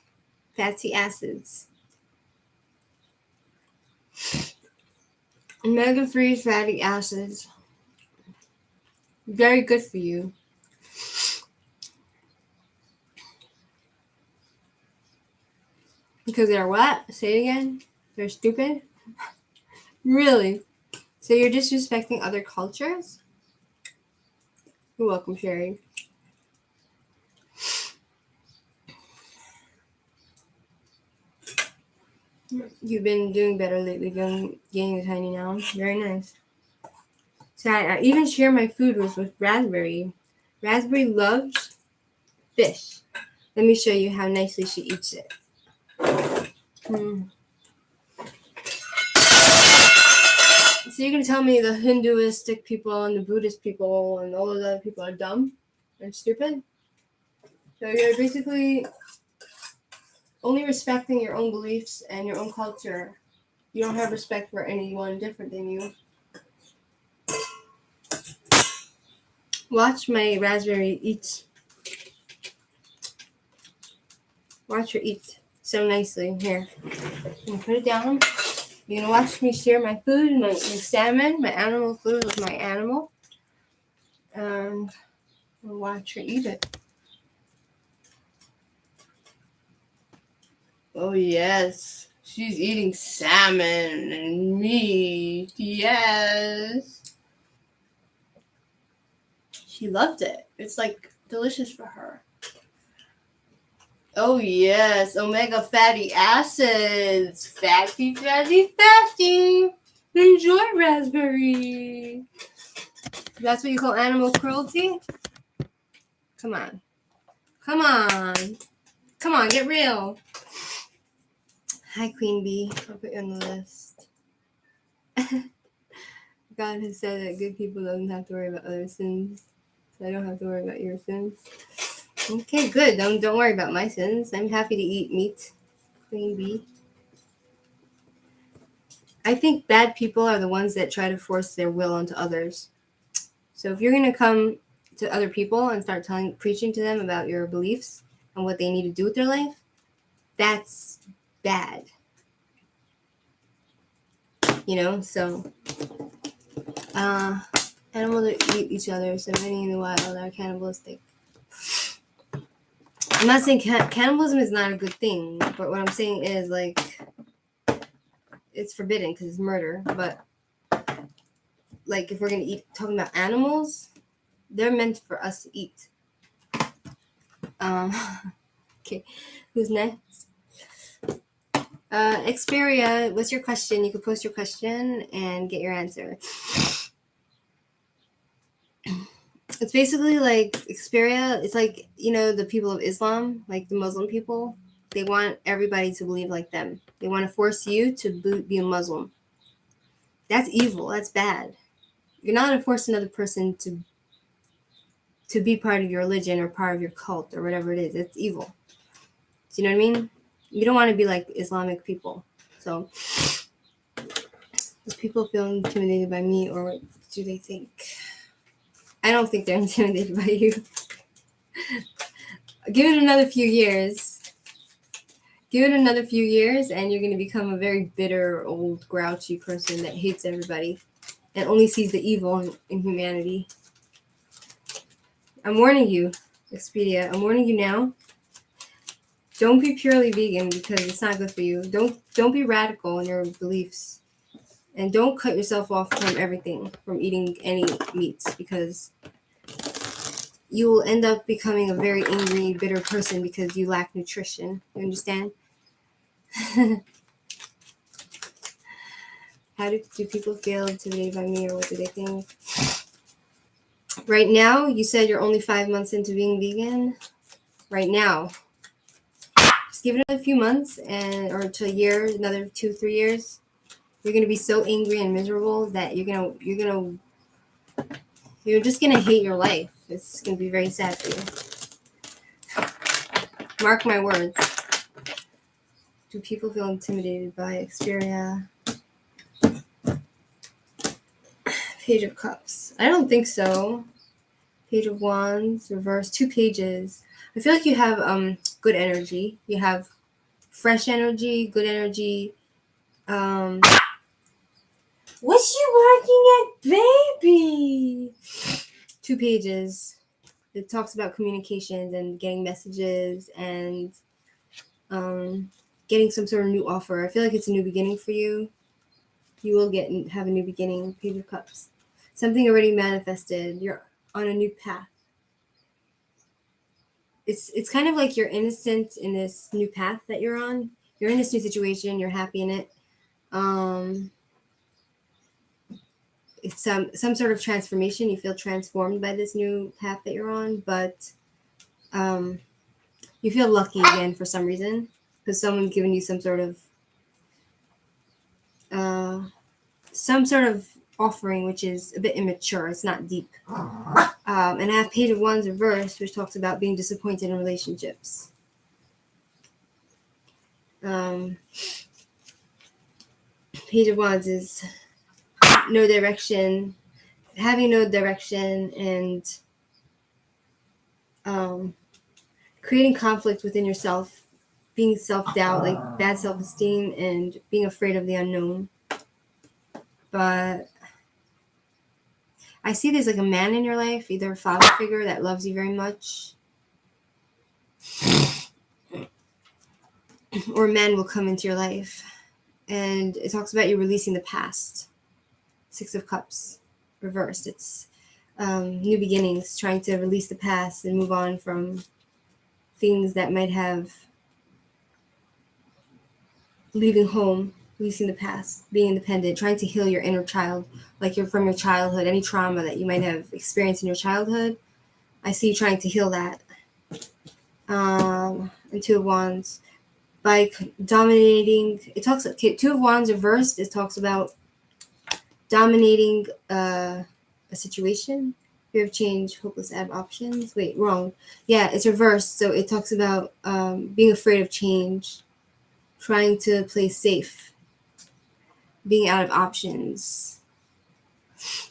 fatty acids. Omega-3 fatty acids. Very good for you. Because they're what? Say it again. They're stupid? Really? So you're disrespecting other cultures? You're welcome, Sherry. You've been doing better lately, getting a tiny now. Very nice. So I even share my food with Raspberry. Raspberry loves fish. Let me show you how nicely she eats it. So you're going to tell me the Hinduistic people and the Buddhist people and all those other people are dumb and stupid? So you're basically only respecting your own beliefs and your own culture. You don't have respect for anyone different than you. Watch my Raspberry eat. Watch her eat so nicely. Here. I'm going to put it down. You're going to watch me share my food, my salmon, my animal food with my animal. And watch her eat it. Oh, yes. She's eating salmon and meat. Yes. She loved it. It's like delicious for her. Oh, yes. Omega fatty acids. Fatty, fatty, fatty. Enjoy Raspberry. That's what you call animal cruelty? Come on. Come on. Come on, get real. Hi, Queen Bee. I'll put you on the list. God has said that good people don't have to worry about other sins. So I don't have to worry about your sins. Okay, good. Don't worry about my sins. I'm happy to eat meat. Queen Bee. I think bad people are the ones that try to force their will onto others. So if you're going to come to other people and start preaching to them about your beliefs and what they need to do with their life, that's bad. You know, so animals eat each other, so many in the wild are cannibalistic. I'm not saying cannibalism is not a good thing, but what I'm saying is, like, it's forbidden because it's murder. But, like, if we're going to talking about animals, they're meant for us to eat. Okay, who's next? Xperia, what's your question? You can post your question and get your answer. It's basically like Xperia. It's like, you know, the people of Islam, like the Muslim people. They want everybody to believe like them. They want to force you to be a Muslim. That's evil. That's bad. You're not going to force another person to be part of your religion or part of your cult or whatever it is. It's evil. Do you know what I mean? You don't want to be like Islamic people. So, do people feel intimidated by me, or what do they think? I don't think they're intimidated by you. Give it another few years. Give it another few years, and you're going to become a very bitter, old, grouchy person that hates everybody and only sees the evil in humanity. I'm warning you, Expedia. I'm warning you now. Don't be purely vegan because it's not good for you. Don't be radical in your beliefs. And don't cut yourself off from everything, from eating any meats, because you will end up becoming a very angry, bitter person because you lack nutrition. You understand? How do people feel intimidated by me, or what do they think? Right now, you said you're only 5 months into being vegan. Right now. Just give it a few months or to a year, another 2-3 years. You're gonna be so angry and miserable that you're just gonna hate your life. It's gonna be very sad for you. Mark my words. Do people feel intimidated by Xperia? Page of Cups. I don't think so. Page of Wands, reverse, 2 pages. I feel like you have good energy. You have fresh energy, good energy. What's you barking at, baby? 2 pages. It talks about communications and getting messages and getting some sort of new offer. I feel like it's a new beginning for you. You will have a new beginning. Page of Cups. Something already manifested. You're on a new path. It's kind of like you're innocent in this new path that you're on. You're in this new situation. You're happy in it. It's some sort of transformation. You feel transformed by this new path that you're on, but you feel lucky again for some reason because someone's given you some sort of offering, which is a bit immature. It's not deep. And I have Page of Wands reversed, which talks about being disappointed in relationships. Page of Wands is no direction, having no direction, and creating conflict within yourself, being self-doubt, like bad self-esteem, and being afraid of the unknown. But I see there's like a man in your life, either a father figure that loves you very much, or a man will come into your life. And it talks about you releasing the past. 6 of Cups reversed. It's new beginnings, trying to release the past and move on from things that might have leaving home, releasing the past, being independent, trying to heal your inner child, like you're from your childhood, any trauma that you might have experienced in your childhood. I see you trying to heal that. And 2 of Wands. By dominating, it talks, 2 of Wands reversed, it talks about dominating a situation. Fear of change, hopeless, out of options. Wait, wrong. Yeah, it's reversed. So it talks about being afraid of change, trying to play safe, being out of options.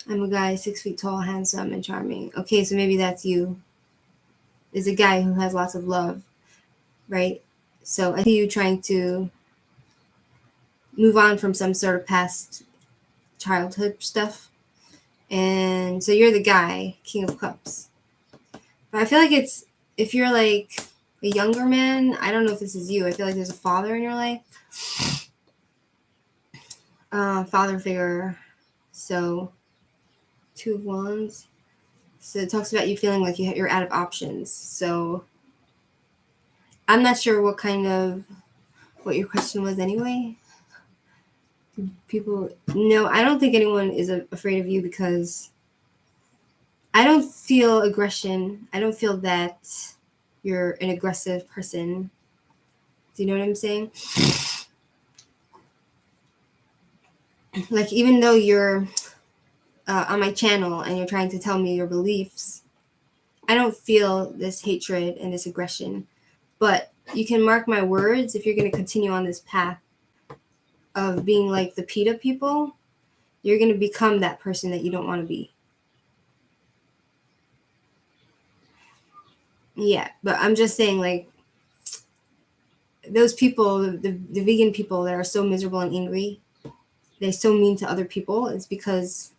I'm a guy 6 feet tall, handsome, and charming. Okay, so maybe that's you. Is a guy who has lots of love, right? So I see you trying to move on from some sort of past childhood stuff. And so you're the guy, King of Cups. But I feel like it's, if you're like a younger man, I don't know if this is you. I feel like there's a father in your life. Father figure. So 2 of Wands. So it talks about you feeling like you're out of options. So I'm not sure what your question was anyway. People, no, I don't think anyone is afraid of you because I don't feel aggression. I don't feel that you're an aggressive person. Do you know what I'm saying? Like, even though you're on my channel and you're trying to tell me your beliefs, I don't feel this hatred and this aggression. But you can mark my words, if you're going to continue on this path of being like the PETA people, you're going to become that person that you don't want to be. Yeah, but I'm just saying, like, those people, the vegan people that are so miserable and angry, they're so mean to other people, it's because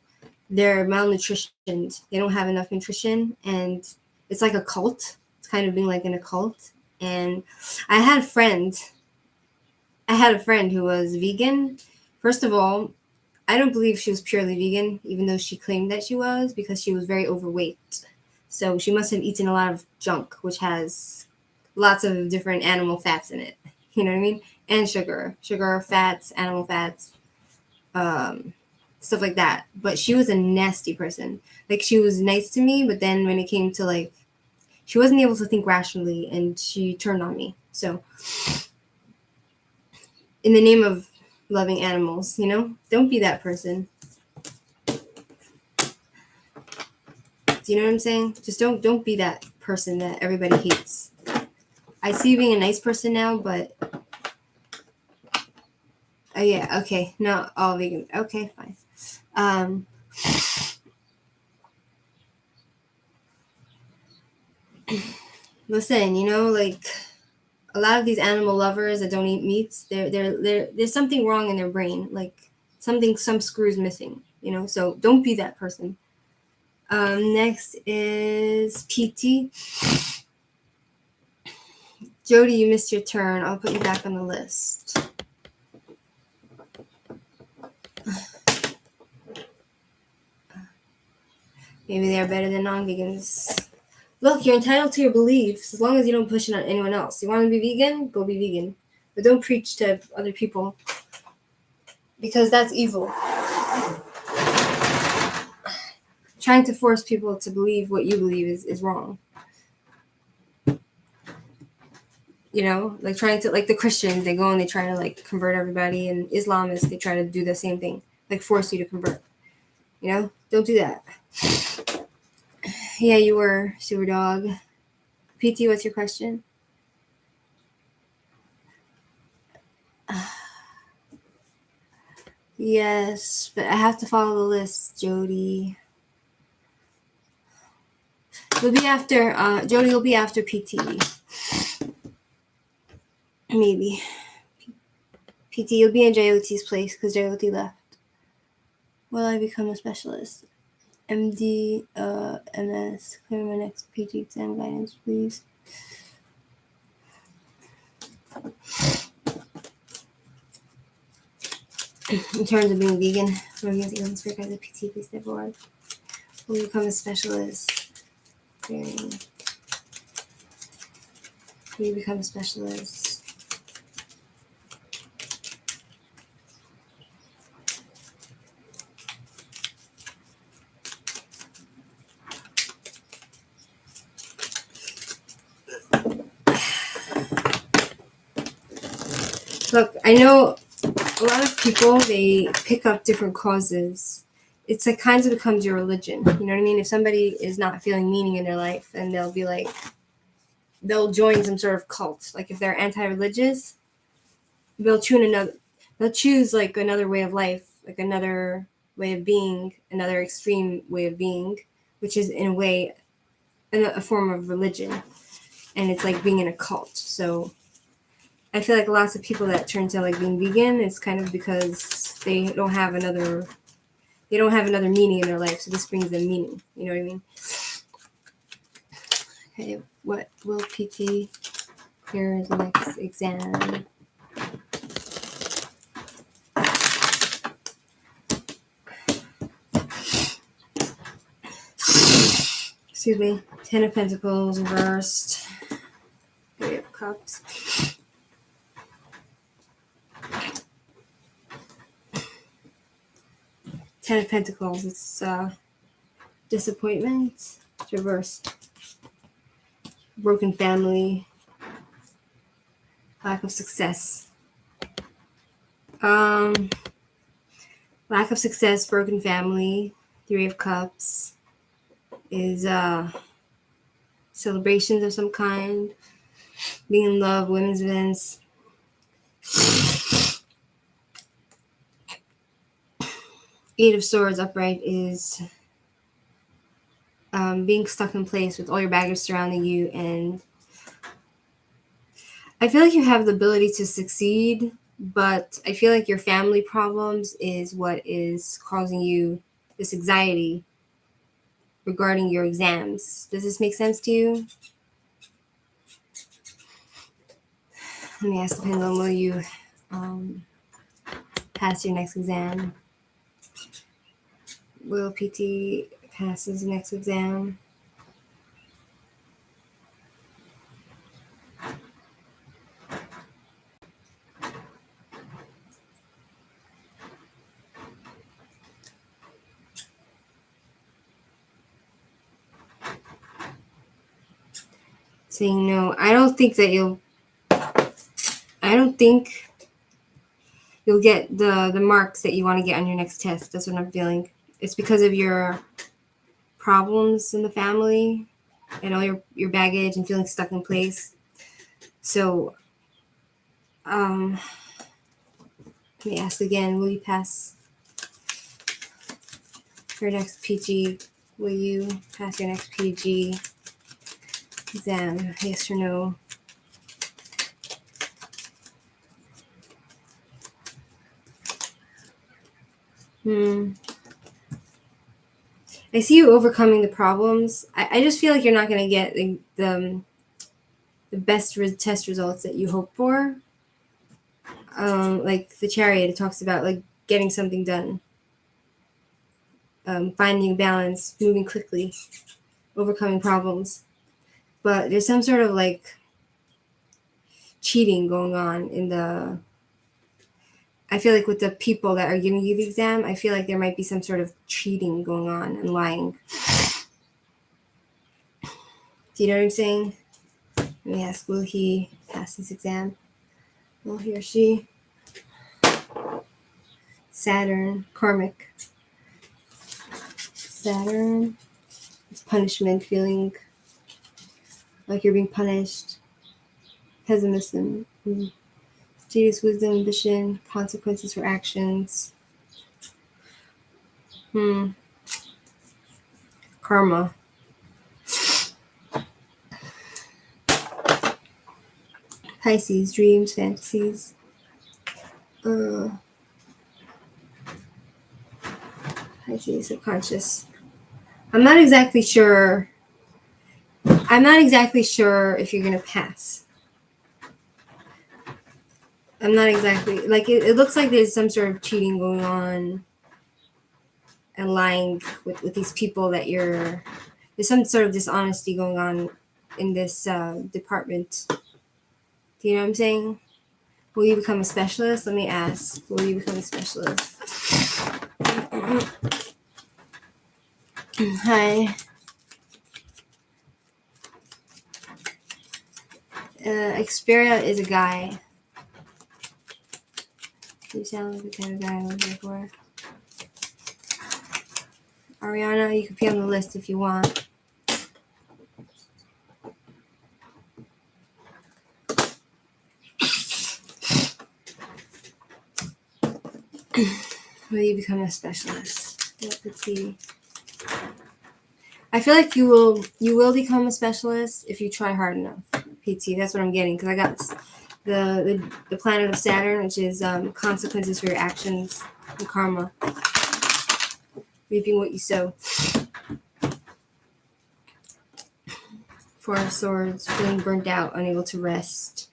they're malnutritioned. They don't have enough nutrition, and it's like a cult. It's kind of being like in a cult. And I had a friend who was vegan. First of all, I don't believe she was purely vegan, even though she claimed that she was, because she was very overweight. So she must have eaten a lot of junk, which has lots of different animal fats in it. You know what I mean? And sugar, fats, animal fats, stuff like that. But she was a nasty person. Like, she was nice to me, but then when it came to, like, she wasn't able to think rationally, and she turned on me. So in the name of loving animals, don't be that person. Do you know what I'm saying? Just don't be that person that everybody hates. I see you being a nice person now, but yeah, okay, not all vegan. Okay, fine. listen, like a lot of these animal lovers that don't eat meats, there's something wrong in their brain, like some screws missing, so don't be that person. Next is PT. Jody, you missed your turn. I'll put you back on the list. Maybe they're better than non-vegans. Look, you're entitled to your beliefs as long as you don't push it on anyone else. You want to be vegan? Go be vegan. But don't preach to other people, because that's evil. Trying to force people to believe what you believe is wrong. Like trying to, like the Christians, they go and they try to like convert everybody, and Islamists, they try to do the same thing, like force you to convert. Don't do that. Yeah, you were, sewer dog. PT, what's your question? Yes, but I have to follow the list, Jody. You'll be after, Jody will be after PT. Maybe. PT, you'll be in JOT's place because JOT left. Will I become a specialist? MD, MS, clear my next PT exam guidance, please. In terms of being vegan, we're going to get on this as a PT, please step forward. Will you become a specialist? Will you become a specialist? Look, I know a lot of people, they pick up different causes. It's like kind of becomes your religion. You know what I mean? If somebody is not feeling meaning in their life, and they'll be like, they'll join some sort of cult. Like if they're anti-religious, they'll choose like another way of life, like another way of being, another extreme way of being, which is in a way a form of religion. And it's like being in a cult. So I feel like lots of people that turn to like being vegan, it's kind of because they don't have another meaning in their life. So this brings them meaning. You know what I mean? Okay, what will PT? Here is the next exam. Excuse me. 10 of Pentacles reversed. 3 of Cups. 10 of Pentacles, it's disappointment. It's reversed. Broken family. Lack of success. Lack of success, broken family. 3 of Cups is celebrations of some kind. Being in love, women's events. Eight of Swords upright is being stuck in place with all your baggage surrounding you, and I feel like you have the ability to succeed, but I feel like your family problems is what is causing you this anxiety regarding your exams. Does this make sense to you? Let me ask the pendulum, will you pass your next exam? Will PT pass his next exam? Saying no. I don't think you'll get the marks that you want to get on your next test. That's what I'm feeling. It's because of your problems in the family and all your baggage and feeling stuck in place. So let me ask again, will you pass your next PG? Will you pass your next PG? exam, yes or no. I see you overcoming the problems. I just feel like you're not going to get the best test results that you hope for. Like the Chariot, it talks about like getting something done, finding balance, moving quickly, overcoming problems. But there's some sort of like cheating going on in the. I feel like with the people that are giving you the exam, I feel like there might be some sort of cheating going on and lying. Do you know what I'm saying? Let me ask, will he pass this exam? Will he or she? Saturn, karmic. Saturn, it's punishment, feeling like you're being punished. Pessimism, genius, wisdom, ambition, consequences for actions. Karma. Pisces, dreams, fantasies. Pisces, subconscious. I'm not exactly sure if you're gonna pass. I'm not exactly like it looks like there's some sort of cheating going on and lying with these people that there's some sort of dishonesty going on in this department. Do you know what I'm saying? Will you become a specialist? Let me ask. Will you become a specialist? Hi. Xperia is a guy. You sound like the kind of guy I was looking for. Ariana, you could be on the list if you want. Will you become a specialist? Let's see. I feel like you will become a specialist if you try hard enough. PT, that's what I'm getting, because I got the planet of Saturn, which is consequences for your actions and karma, reaping what you sow. Four of Swords, feeling burnt out, unable to rest,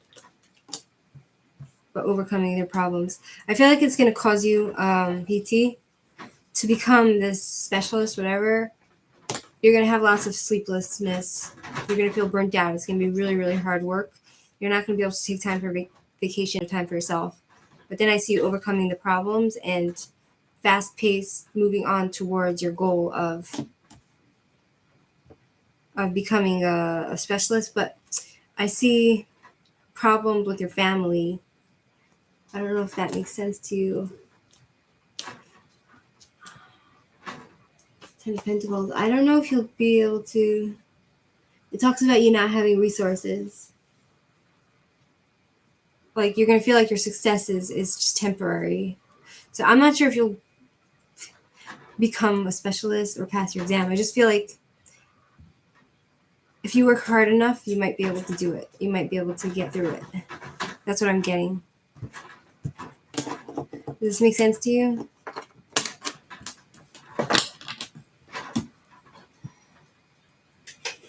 but overcoming their problems. I feel like it's going to cause you, PT, to become this specialist, whatever. You're going to have lots of sleeplessness. You're going to feel burnt out. It's going to be really, really hard work. You're not going to be able to take time for vacation or time for yourself. But then I see you overcoming the problems and fast paced moving on towards your goal of becoming a specialist. But I see problems with your family. I don't know if that makes sense to you. Ten of Pentacles. I don't know if you'll be able to. It talks about you not having resources. Like you're gonna feel like your success is just temporary. So I'm not sure if you'll become a specialist or pass your exam. I just feel like if you work hard enough, you might be able to do it. You might be able to get through it. That's what I'm getting. Does this make sense to you?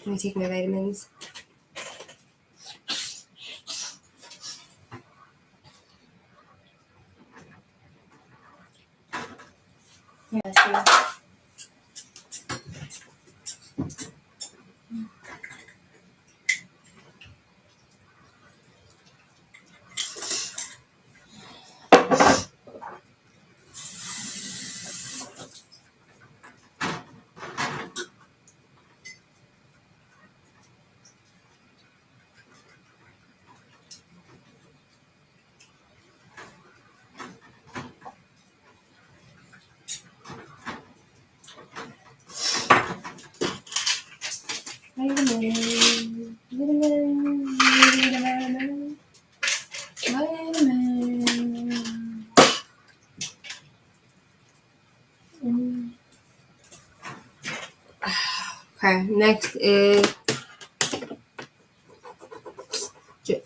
Let me take my vitamins. Yeah, Okay, next is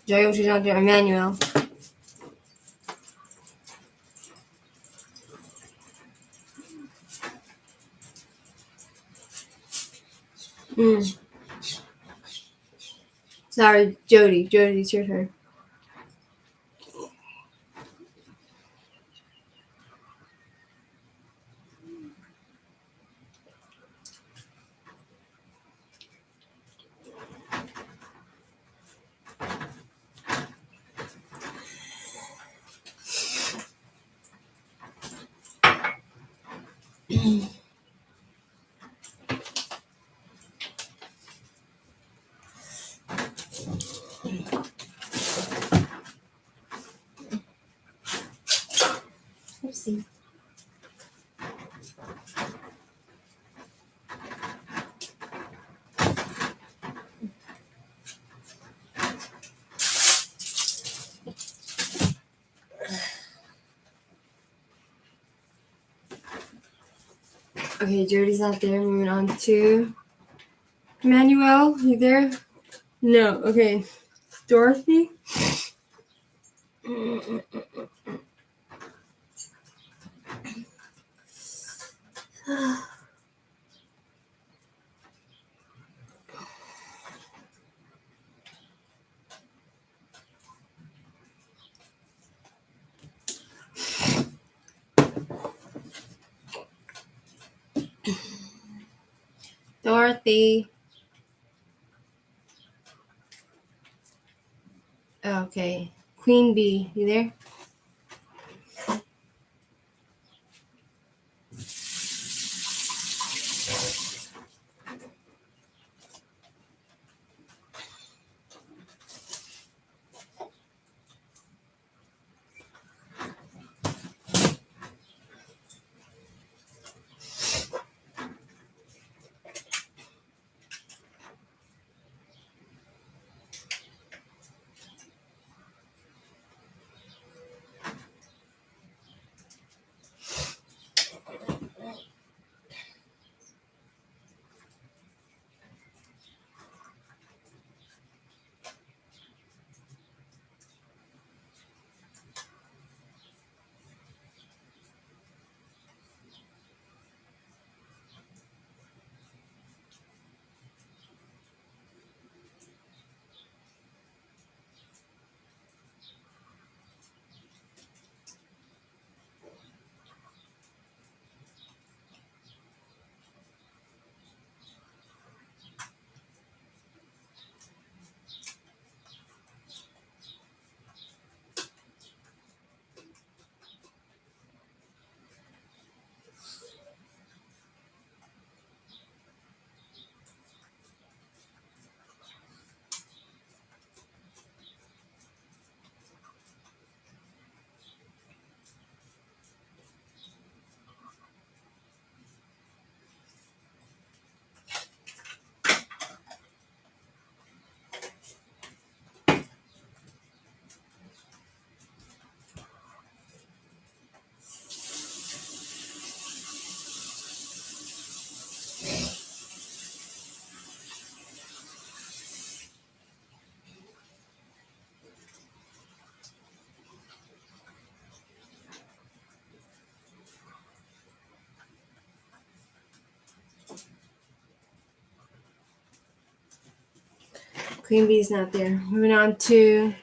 Joey, she's not there. Emmanuel. Sorry, Jody. Jody, it's your turn. Oopsie. Okay, Jody's not there. Moving on to Emmanuel. You there? No. Okay. Dorothy. Dorothy. Okay. Queen Bee, you there? Queen Bee's not there. Moving on to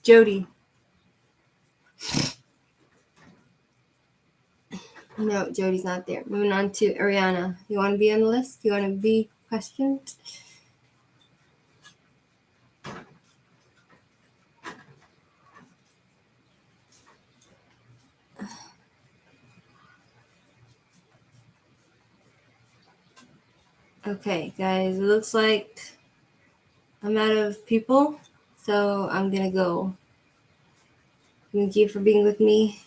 Jody. No, Jody's not there. Moving on to Ariana. You want to be on the list? You want to be questioned? Okay, guys, it looks like I'm out of people, so I'm gonna go. Thank you for being with me.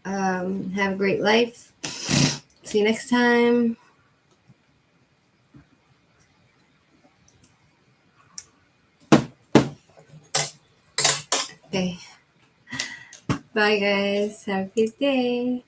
Have a great life. See you next time. Okay. Bye, guys. Have a good day.